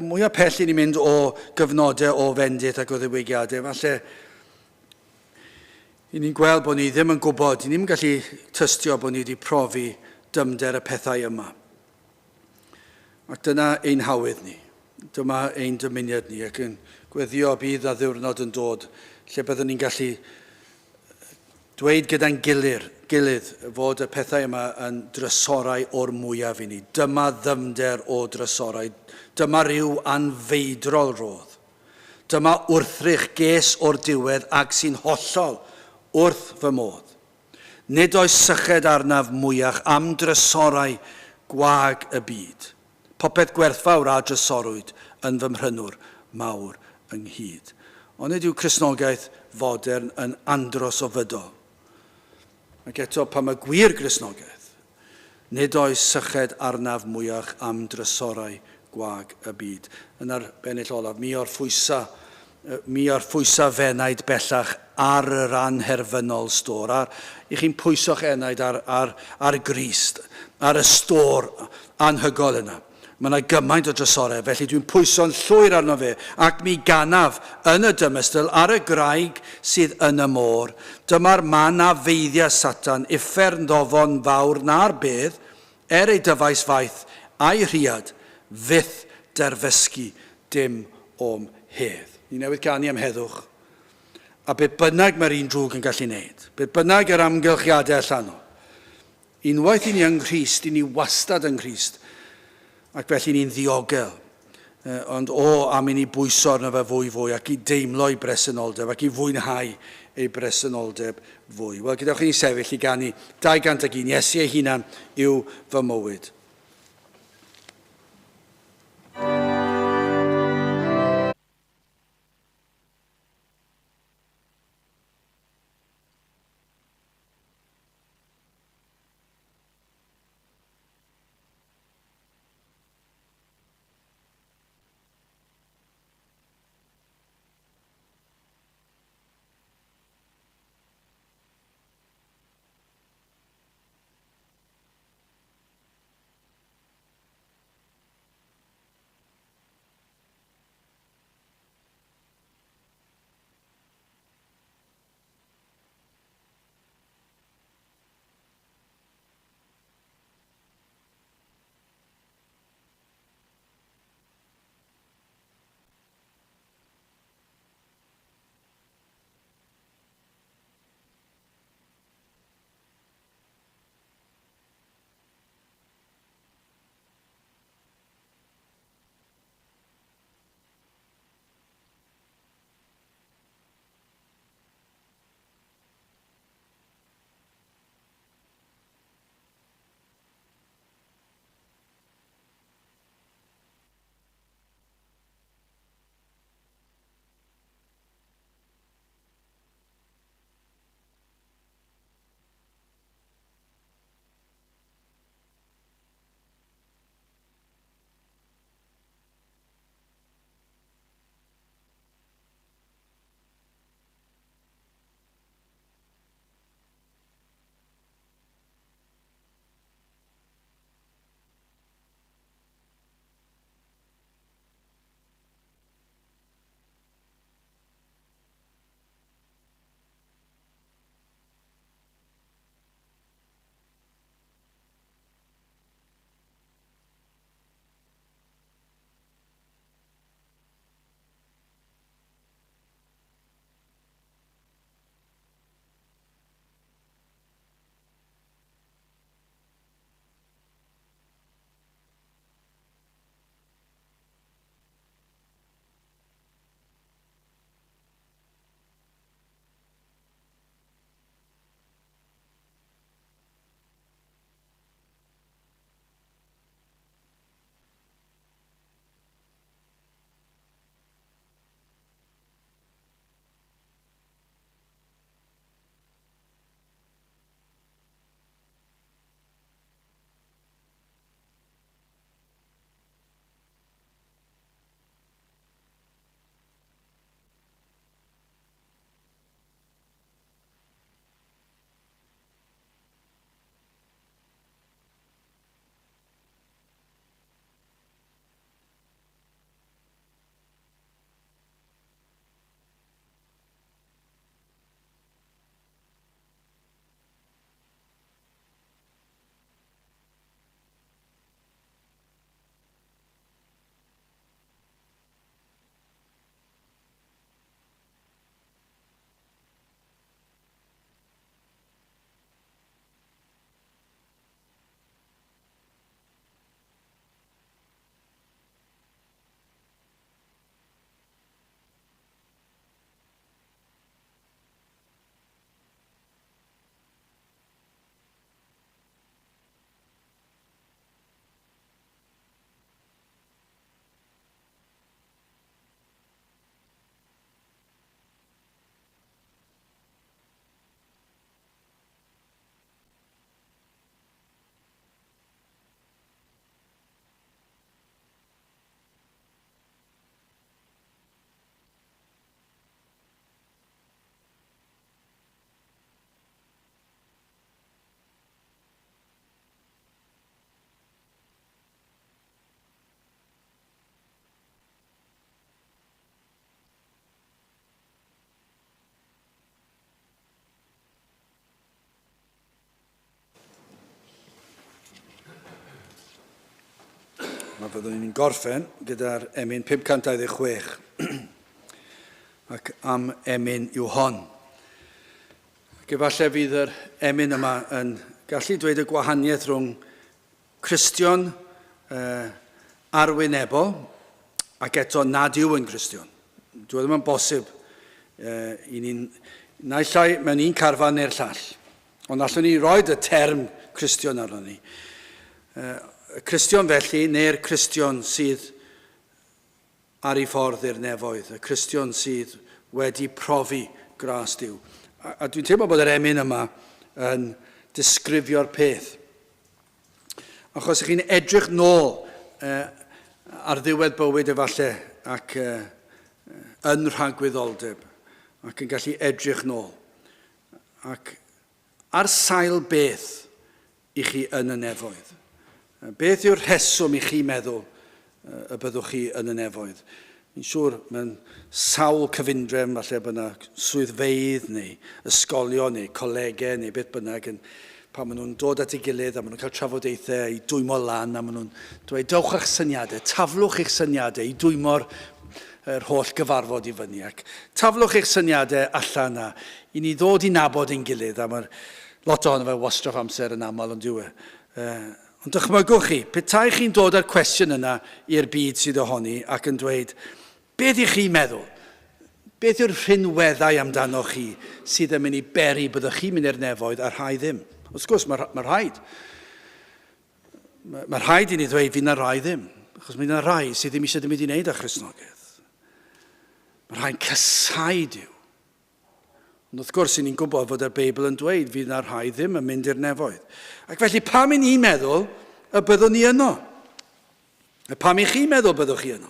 mwyaf pell i ni mynd o gyfnodau o fendith ac o ddiwygiadau. Efallai i ni'n gweld bod ni ddim yn gwybod, i ni'n gallu tystio bod ni wedi profi dymder y pethau yma. Ac dyna ein hawydd ni. Dyma ein dymuniad ni ac yn gweddio bydd a ddiwrnod yn dod lle byddwn ni'n gallu dweud gyda'n gilydd fod y pethau yma yn drysorau o'r mwyaf i ni. Dyma ddyfnder o drysorau. Dyma rhyw anfeidrol rodd. Dyma wrthrych ges o'r diwedd ac sy'n hollol wrth fy modd. Nid oes syched arnaf mwyach am drysorau gwag y byd. Popeth gwerthfawr a drysorwyd yn fy mhrynwr mawr ynghyd. Ond nid yw Cristnogaeth fodern yn andros o fydol. Ac eto, pa mae gwir Cristnogaeth, nid oes syched arnaf mwyach am drysorau gwag y byd. Yna'r bennill olaf, mi o'r phwysa fenaid bellach ar yr anherfynol stor. I chi'n pwyso'ch enaid ar Grist, ar y stor anhygol yna. Mae yna gymaint o drysorau, felly dwi'n pwyso'n llwyr arno fe, ac mi ganaf yn y dymestl ar y graig sydd yn y môr. Dyma'r man a feiddia Satan, uffern ddofon fawr na'r bedd, ei dyfais faith a'i rhiad, fyth derfysgu dim o'm hedd. Ni newydd canu am heddwch. A beth bynnag mae'r un drwg yn gallu wneud. Beth bynnag yr amgylchiadau allanol. Unwaith i ni yng Nghrist, i ni wastad yng Nghrist. Ac felly ni'n ddiogel. Ond am i ni bwyso arno fe fwy ac i deimlo ei bresenoldeb ac i fwynhau ei bresenoldeb fwy. Wel, gyda'ch chi'n sefyll i ganu 201. Iesu ei hunan yw fy mywyd. Mae fyddwn ni'n gorffen gyda'r emyn 526 ac am emyn yw hon. Ac efallai fydd yr emyn yma yn gallu dweud y gwahaniaeth rhwng Cristion arwynebol ac eto nad yw yn Cristion. Dwi ddim yn bosib i ni'n naill mewn un carfan neu'r llall. Ond allwn ni roed y term Cristion arno ni. Y Cristion felly, neu'r Cristion sydd ar ei ffordd i'r nefoedd, y Cristion sydd wedi profi gras Duw. A dwi'n teimlo bod yr emyn yma yn disgrifio'r peth. Achos ych chi'n edrych nôl ar ddiwedd bywyd efallai ac yn rhagwyddoldeb ac yn gallu edrych nôl. Ac ar sail beth i chi yn y nefoedd? Beth yw'r rheswm i chi meddwl y byddwch chi yn y nefoedd? Mi'n siŵr mewn sawl cyfundrem, falle bod yna swyddfeydd neu ysgolion neu colegau neu beth bynnag pan maen nhw'n dod at ei gilydd a maen nhw'n cael trafodaethau i dwymo lan a maen nhw'n dweud dewch eich syniadau, taflwch eich syniadau i dwymo'r holl gyfarfod i fyny ac taflwch eich syniadau allan a i ni ddod i nabod ein gilydd a mae'r lot ohono fe wastraff amser yn aml yn diwy. Ond dychmygwch chi, petai chi'n dod â'r cwestiwn yna i'r byd sydd ohoni ac yn dweud, beth ych chi'n meddwl? Beth yw'r rhinweddau amdano chi sydd yn mynd i beri byddwch chi'n mynd i'r nefoedd a rhai ddim? Wrth gwrs, mae rhaid. Mae rhaid i ni ddweud fydd na rai ddim, achos mae yna rai sydd ddim eisiau mynd i wneud â Christnogaeth. Mae rhaid casau Duw. Ond wrth gwrs, ni'n gwybod fod y Beibl yn dweud fydd na rhai ddim yn mynd i'r nefoedd. Ac felly, pam i ni meddwl y byddwn ni yno? Pam i chi meddwl byddwch chi yno?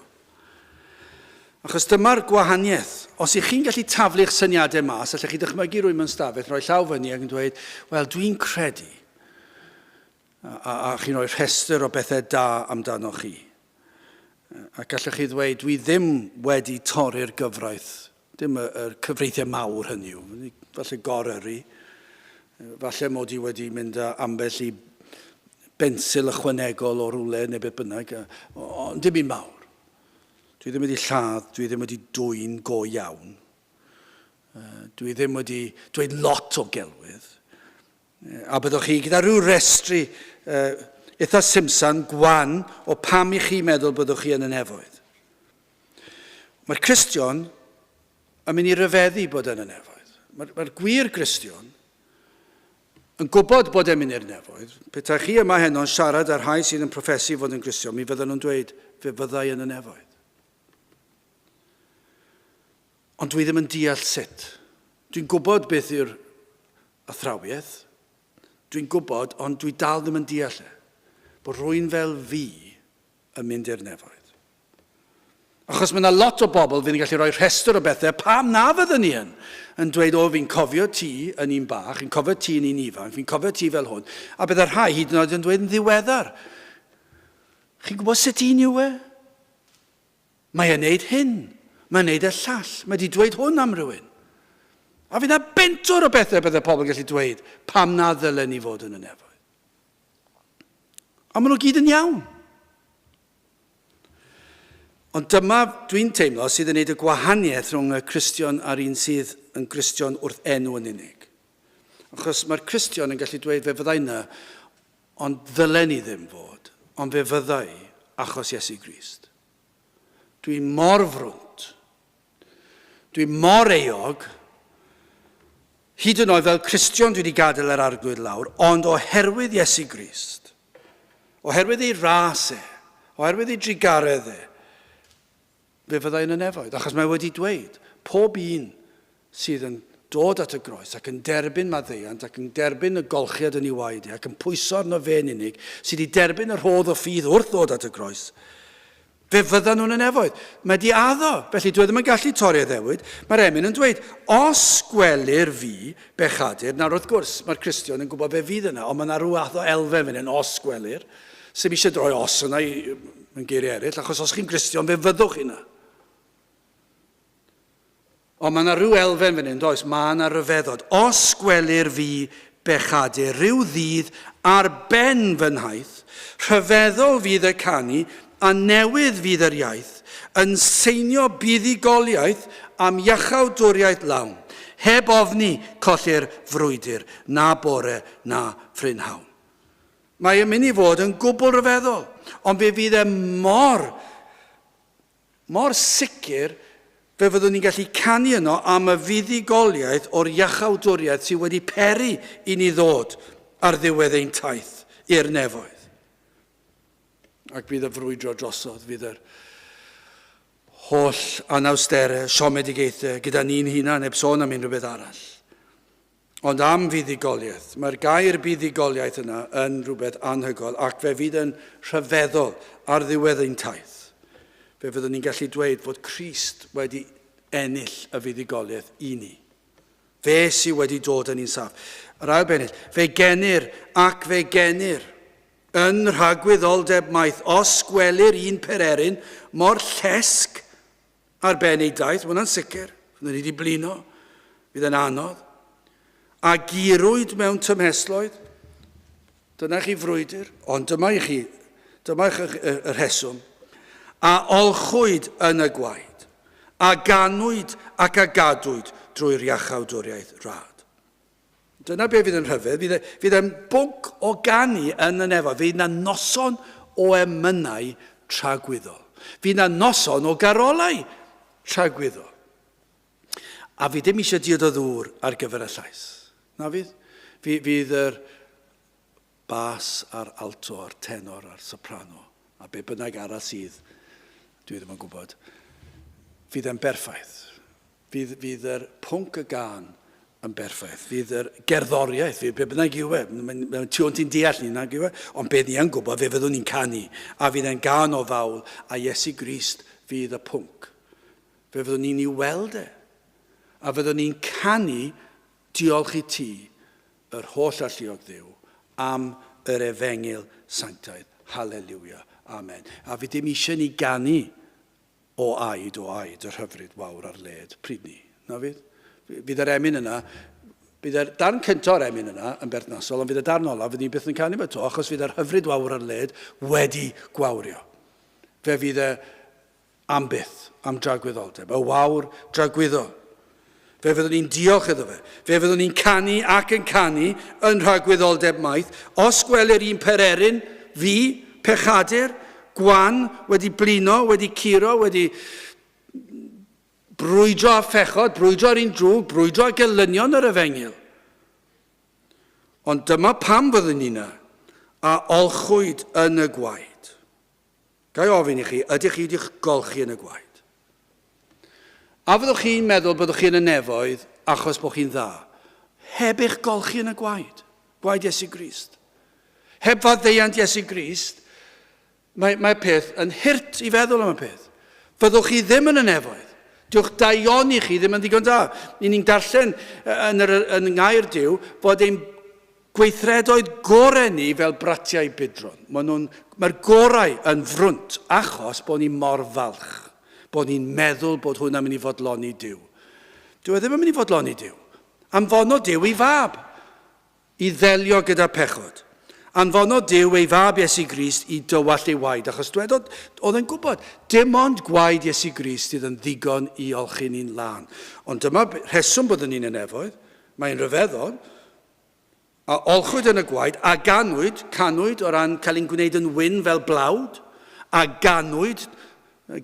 Achos dyma'r gwahaniaeth. Os ych chi'n gallu taflu'ch syniadau mas, allech chi dychmygu rwy'n mewn stafell, rhoi llaw fyny ac yn dweud, wel, dwi'n credu. A chi'n rhoi rhestr o bethau da amdano chi. Ac allech chi ddweud, dwi ddim wedi torri'r gyfraith. Dim y cyfreithiau mawr hynny yw. Falle goryru. Falle mod i wedi mynd ambell i bensil ychwanegol o rwle neu beth bynnag. Ond dim un mawr. Dwi ddim wedi lladd, dwi ddim wedi dwy'n go iawn. Dwi ddim wedi dweud lot o gelwydd. A byddwch chi gyda rhyw restri eitha simsan gwan o pam i chi meddwl byddwch chi yn y nefoedd. Mae'r Cristion yn mynd i ryfeddu bod yn y nefoedd. Mae'r gwir Cristion yn gwybod bod e'n mynd i'r nefoedd. Petai chi yma heno'n siarad ar rhai sydd yn proffesu fod yn Cristion, mi fydden nhw'n dweud, fe fyddai yn y nefoedd. Ond dwi ddim yn deall sut. Dwi'n gwybod beth yw'r athrawiaeth. Dwi'n gwybod, ond dwi dal ddim yn deall bod rwy'n fel fi yn mynd i'r nefoedd. Achos mae yna lot o bobl fi'n gallu rhoi rhestr o bethau, pam na fyddwn ni yn dweud, o, fi'n cofio ti yn un bach, fi'n cofio ti yn un ifanc, fi'n cofio ti fel hwn, a byddai'r rhai hyd yn oed yn dweud yn ddiweddar. Chi'n gwybod sut un yw e? Mae'n neud hyn, mae'n neud y llall, mae wedi dweud hwn am rywun. A fydd yna bentwr o bethau byddai pobl gallu dweud, pam na ddylen ni fod yn y nefoedd. A maen nhw gyd yn iawn. Ond dyma dwi'n teimlo sydd yn gwneud y gwahaniaeth rhwng y Cristion a'r un sydd yn Cristion wrth enw yn unig. Achos mae'r Cristion yn gallu dweud fe fyddai yna, ond ddylen ni ddim fod, ond fe fyddai achos Iesu Grist. Dwi'n mor frwnt, dwi'n mor eog, hyd yn oed fel Cristion dwi wedi gadael yr arglwydd lawr, ond oherwydd Iesu Grist, oherwydd ei ras oherwydd ei drigaredd fe fyddai yn y nefoedd, achos mae wedi dweud, pob un sydd yn dod at y groes ac yn derbyn maddeuant ac yn derbyn y golchiad yn ei waed ac yn pwyso arno fe'n unig, sydd wedi derbyn yr rhodd o ffydd wrth ddod at y groes, fe fyddan nhw'n y nefoedd. Mae di addo, felly dwi ddim yn gallu torri ddewyd. Mae'r emyn yn dweud, os gwelir fi bechadur, nawr wrth gwrs, mae'r Cristion yn gwybod fe fydd yna, ond mae yna rhyw fath o elfen fan hyn, os gwelir, sy'n eisiau droi os yna yn geiriau eraill, achos os chi'n Cristion, fe fyddwch yna. Ond mae yna rhyw elfen fan hyn, does, mae yna ryfeddod. Os gwelir fi bechadur, rhyw ddydd ar ben fy nhaith, rhyfeddol fydd y canu a newydd fydd yr iaith, yn seinio buddugoliaeth am iachawdwriaeth lawn, heb ofni colli'r frwydr, na bore, na ffrynhawn. Mae yn mynd i fod yn gwbl ryfeddol, ond fe fydd e mor sicr fe fyddwn ni'n gallu canu yno am y fuddugoliaeth o'r iachawdwriaeth sydd wedi peri i ni ddod ar ddiwedd ein taith i'r nefoedd. Ac bydd y frwydro drosodd, fydd yr holl anawsterau, siomedigaethau gyda ni'n hunan heb sôn am unrhyw beth arall. Ond am fuddugoliaeth, mae'r gair buddugoliaeth yna yn rhywbeth anhygoel ac fe fydd yn rhyfeddol ar ddiwedd ein taith. Fe fyddwn ni'n gallu dweud fod Crist wedi ennill y fuddugoliaeth i ni. Fe sydd wedi dod yn un saff. Yr ail bennill, fe genir ac fe genir yn rhagwyddoldeb maith os gwelir un pererin mor llesg ar ben ei daith, mae hwnna'n sicr, fyddwn ni wedi blino, fydd yn anodd, a girwyd mewn tymhesloedd, dyna chi frwydr, ond dyma eich y rheswm, a olchwyd yn y gwaed, a ganwyd ac a gadwyd drwy'r iachawdwriaeth rad. Dyna be fydd yn rhyfedd, fydd yn bwnc o ganu yn y nefoedd, fydd yna noson o emynau tragwyddol. Fydd yna noson o garolau tragwyddol. A fi ddim eisiau diod o ddŵr ar gyfer y llais. Na fydd? Fydd yr bas a'r alto, a'r tenor, a'r soprano, a be bynnag arall sydd, dwi ddim yn gwybod, fydd e'n berffaith. Fydd yr pwnc y gan yn berffaith. Fydd yr gerddoriaeth, be bynnag yw e, mae'n tu ont i'n deall ni nag yw e, ond beth ni yn gwybod, fe fyddwn ni'n canu, a fydd e'n gan o fawl, a Iesu Grist fydd y pwnc. Fe fyddwn ni'n ei weld e, a fyddwn ni'n canu diolch i ti, yr holl alluog Dduw, am yr efengil sanctaidd. Halleluia. Amen. A fi ddim eisiau ni ganu o aid, yr hyfryd wawr ar led pryd ni. Na fydd? Fydd yr emyn yna, bydd yr darn cynto'r emyn yna yn berthnasol, ond fydd y darn ola, fydd ni byth yn canu fe to, achos fydd yr hyfryd wawr ar led wedi gwawrio. Fe fydd e am byth, am dragwyddoldeb, y wawr dragwyddol. Fe fyddwn ni'n diolch iddo fe. Fe fyddwn ni'n canu ac yn canu yn rhagwyddoldeb maith, os gwelir un pererin, fi, pechadur, gwan, wedi blino, wedi curo, wedi brwydro a phechod, brwydro ar un drwg, brwydro a gelynion yr efengil. Ond dyma pam fyddwn ni yna, a olchwyd yn y gwaed. Gai ofyn i chi, ydych chi wedi'ch golchi yn y gwaed? A fyddwch chi'n meddwl byddwch chi yn y nefoedd achos bod chi'n dda. Heb eich golchi yn y gwaed. Gwaed Iesu Grist. Heb faddeuant Iesu Grist, mae peth yn hirt i feddwl am y peth. Fyddwch chi ddim yn y nefoedd. Diwch daion i chi ddim yn ddigon da. Ni'n darllen yn ngair Duw bod ein gweithredoedd gorau ni fel bratiau bydron. Mae'r gorau yn frwnt achos bod ni mor falch. Bod ni'n meddwl bod hwnna'n mynd i fodloni Duw. Dyw e ddim yn mynd i fodloni Duw. Anfono Duw ei fab i ddelio gyda pechod. Anfono Duw ei fab Iesu Grist i dywall ei waed. Achos dwedodd, oedd yn gwybod, dim ond gwaed Iesu Grist sydd yn ddigon i olchi ni'n lan. Ond dyma rheswm bod ni'n y nefoedd, mae'n rhyfeddol, a olchwyd yn y gwaed, a canwyd o ran cael ein gwneud yn wyn fel blawd, a ganwyd,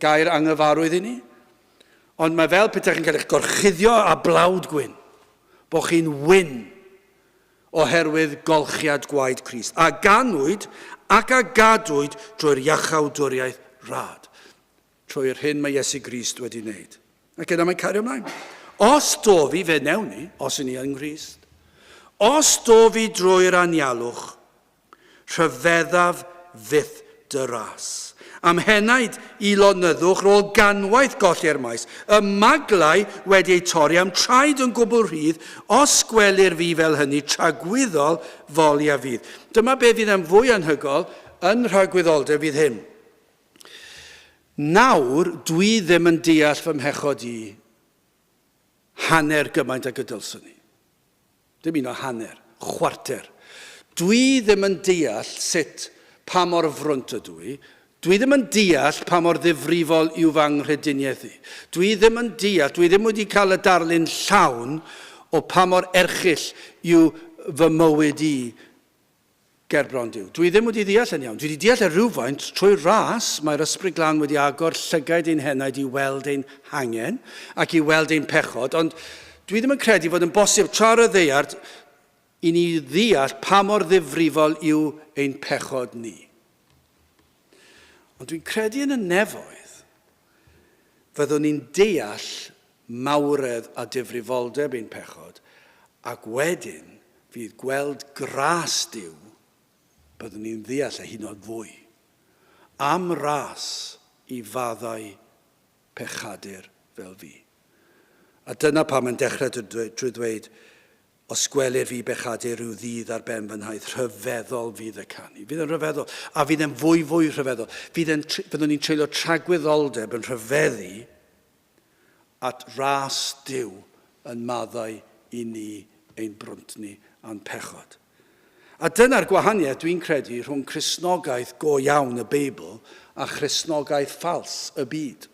gair anghyfarwydd i ni. Ond mae fel pethau chi'n cael eich gorchuddio a blawd gwyn. Bod chi'n wyn oherwydd golchiad gwaed Crist. A ganwyd ac a gadwyd drwy'r iachawdwriaeth rad. Trwy'r hyn mae Iesu Grist wedi wneud. Ac yna mae'n cario ymlaen. Os do fi fe newn ni, os yn ni yn Grist, os do fi drwy'r anialwch, rhyfeddaf fyth dy ras. Am henaid i lonyddwch rôl ganwaith golli'r maes, y maglau wedi ei torri am traed yn gwbl rhydd, os gwelir fi fel hynny tragwyddol foli a fydd. Dyma be fydd yn fwy anhygol yn rhagwyddoldeb fydd hyn. Nawr, dwi ddim yn deall fy mhechod i hanner gymaint ag y dylswn ni. Dim un o hanner, chwarter. Dwi ddim yn deall sut pa mor frwnt ydw i. Dwi ddim yn deall pa mor ddifrifol yw fy anghrediniaeth i. Dwi ddim yn deall, dwi ddim wedi cael y darlun llawn o pa mor erchyll yw fy mywyd i gerbron Duw. Dwi ddim wedi deall yn iawn. Dwi wedi deall y rhywfaint trwy ras mae'r Ysbryd Glân wedi agor llygaid ein henaid i weld ein hangen ac i weld ein pechod, ond dwi ddim yn credu fod yn bosib tra'r y ddeiard i ni ddeall pa mor ddifrifol yw ein pechod ni. Ond dwi'n credu yn y nefoedd fyddwn ni'n deall mawredd a difrifoldeb ein pechod ac wedyn fydd gweld gras Duw byddwn ni'n ddeall e hyd yn oed fwy am ras i faddau pechadur fel fi. A dyna pam yn dechrau drwy dweud, os gwelir fi bechadur rhyw ddydd ar ben fy nhaith, rhyfeddol fydd y canu. Fydd yn rhyfeddol, a fydd yn fwy rhyfeddol. Fyddwn ni'n treulio tragwyddoldeb yn rhyfeddu at ras Duw yn maddau i ni ein brwnt ni a'n pechod. A dyna'r gwahaniaeth dwi'n credu rhwng Cristnogaeth go iawn y Beibl a Cristnogaeth ffals y byd.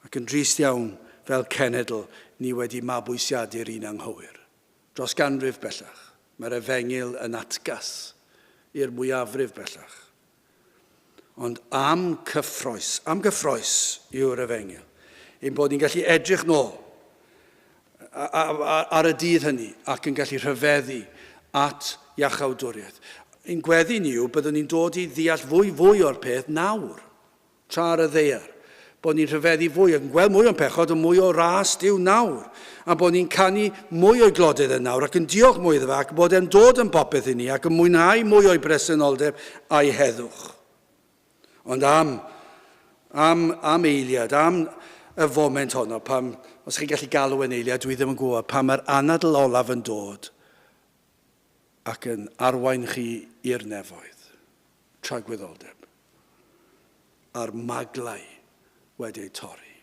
Ac yn drist iawn fel cenedl, ni wedi mabwysiadu'r un anghywir. Dros ganrif bellach, mae'r Efengyl yn atgas i'r mwyafrif bellach. Ond am gyffroes yw'r Efengyl, ein bod ni'n gallu edrych nôl ar y dydd hynny ac yn gallu rhyfeddu at iachawdwriaeth. Ein gweddi ni yw byddwn ni'n dod i ddeall fwy o'r peth nawr, tra'r y ddeiar. Bod ni'n rhyfeddu fwy, ac yn gweld mwy o'n pechod a mwy o ras Duw nawr. A bod ni'n canu mwy o'i glodydd yn nawr ac yn diolch mwy iddo fe ac bod e'n dod yn popeth i ni ac yn mwynhau mwy o'i bresenoldeb a'i heddwch. Ond am eiliad, am y foment honno, os chi'n gallu galw yn eiliad, dwi ddim yn gwybod, pam mae'r anadl olaf yn dod ac yn arwain chi i'r nefoedd, tragwyddoldeb, a'r maglau wedi'i torri.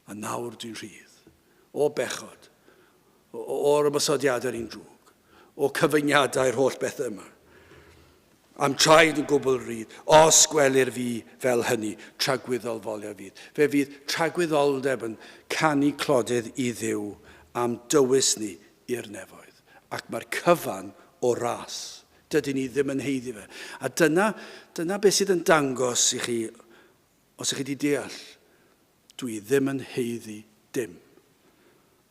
A nawr dwi'n rhydd, o bechod, o'r ymysodiadau'r un drwg, o cyfyniadau'r holl beth yma. Am traed yn gwbl rhydd, os gwelir fi fel hynny, tragwyddol folia fydd. Fe fydd tragwyddoldeb yn canu clodydd i Dduw am dywys ni i'r nefoedd. Ac mae'r cyfan o ras. Dydyn ni ddim yn heiddi fe. A dyna beth sydd yn dangos i chi, os ych chi wedi deall, dwi ddim yn heiddi dim.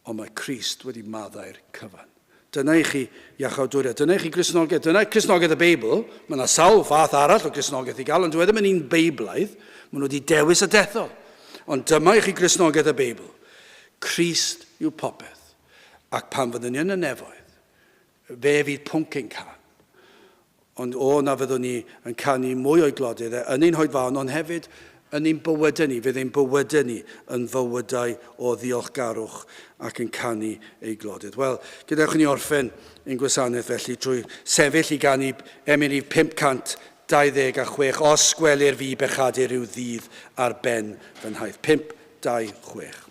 Ond mae Crist wedi maddau'r cyfan. Dyna i chi iachawdwriaeth, dyna i chi Cristnogaeth, dyna Cristnogaeth y Beibl. Mae yna sawl fath arall o Cristnogaeth i gael, ond dwi ddim yn un Beiblaidd. Maen nhw wedi dewis y dethol. Ond dyma i chi Cristnogaeth y Beibl. Crist yw popeth. Ac pan fyddwn ni yn y nefoedd, fe fydd pwnc ein can. Ond na fyddwn ni yn canu mwy o'i glodydd yn ein hoedfawn, ond hefyd yn ein bywydau ni, fydd ein bywydau ni yn fywydau o ddiolchgarwch ac yn canu ei glodydd. Wel, gydewch ni orffen ein gwasanaeth felly drwy sefyll i ganu Emenif 526, os gwelir fi bechadur rhyw ddydd ar ben fy nhaith. 526.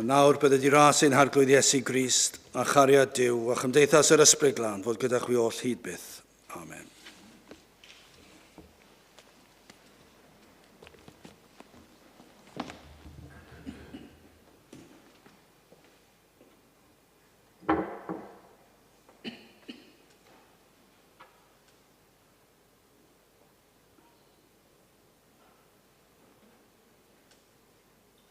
Ond nawr bydd ydi ras ein harglwydd Iesu Grist a chariad Duw a chymdeithas yr Ysbryd Glân fod gyda chwi oll hyd byth. Amen.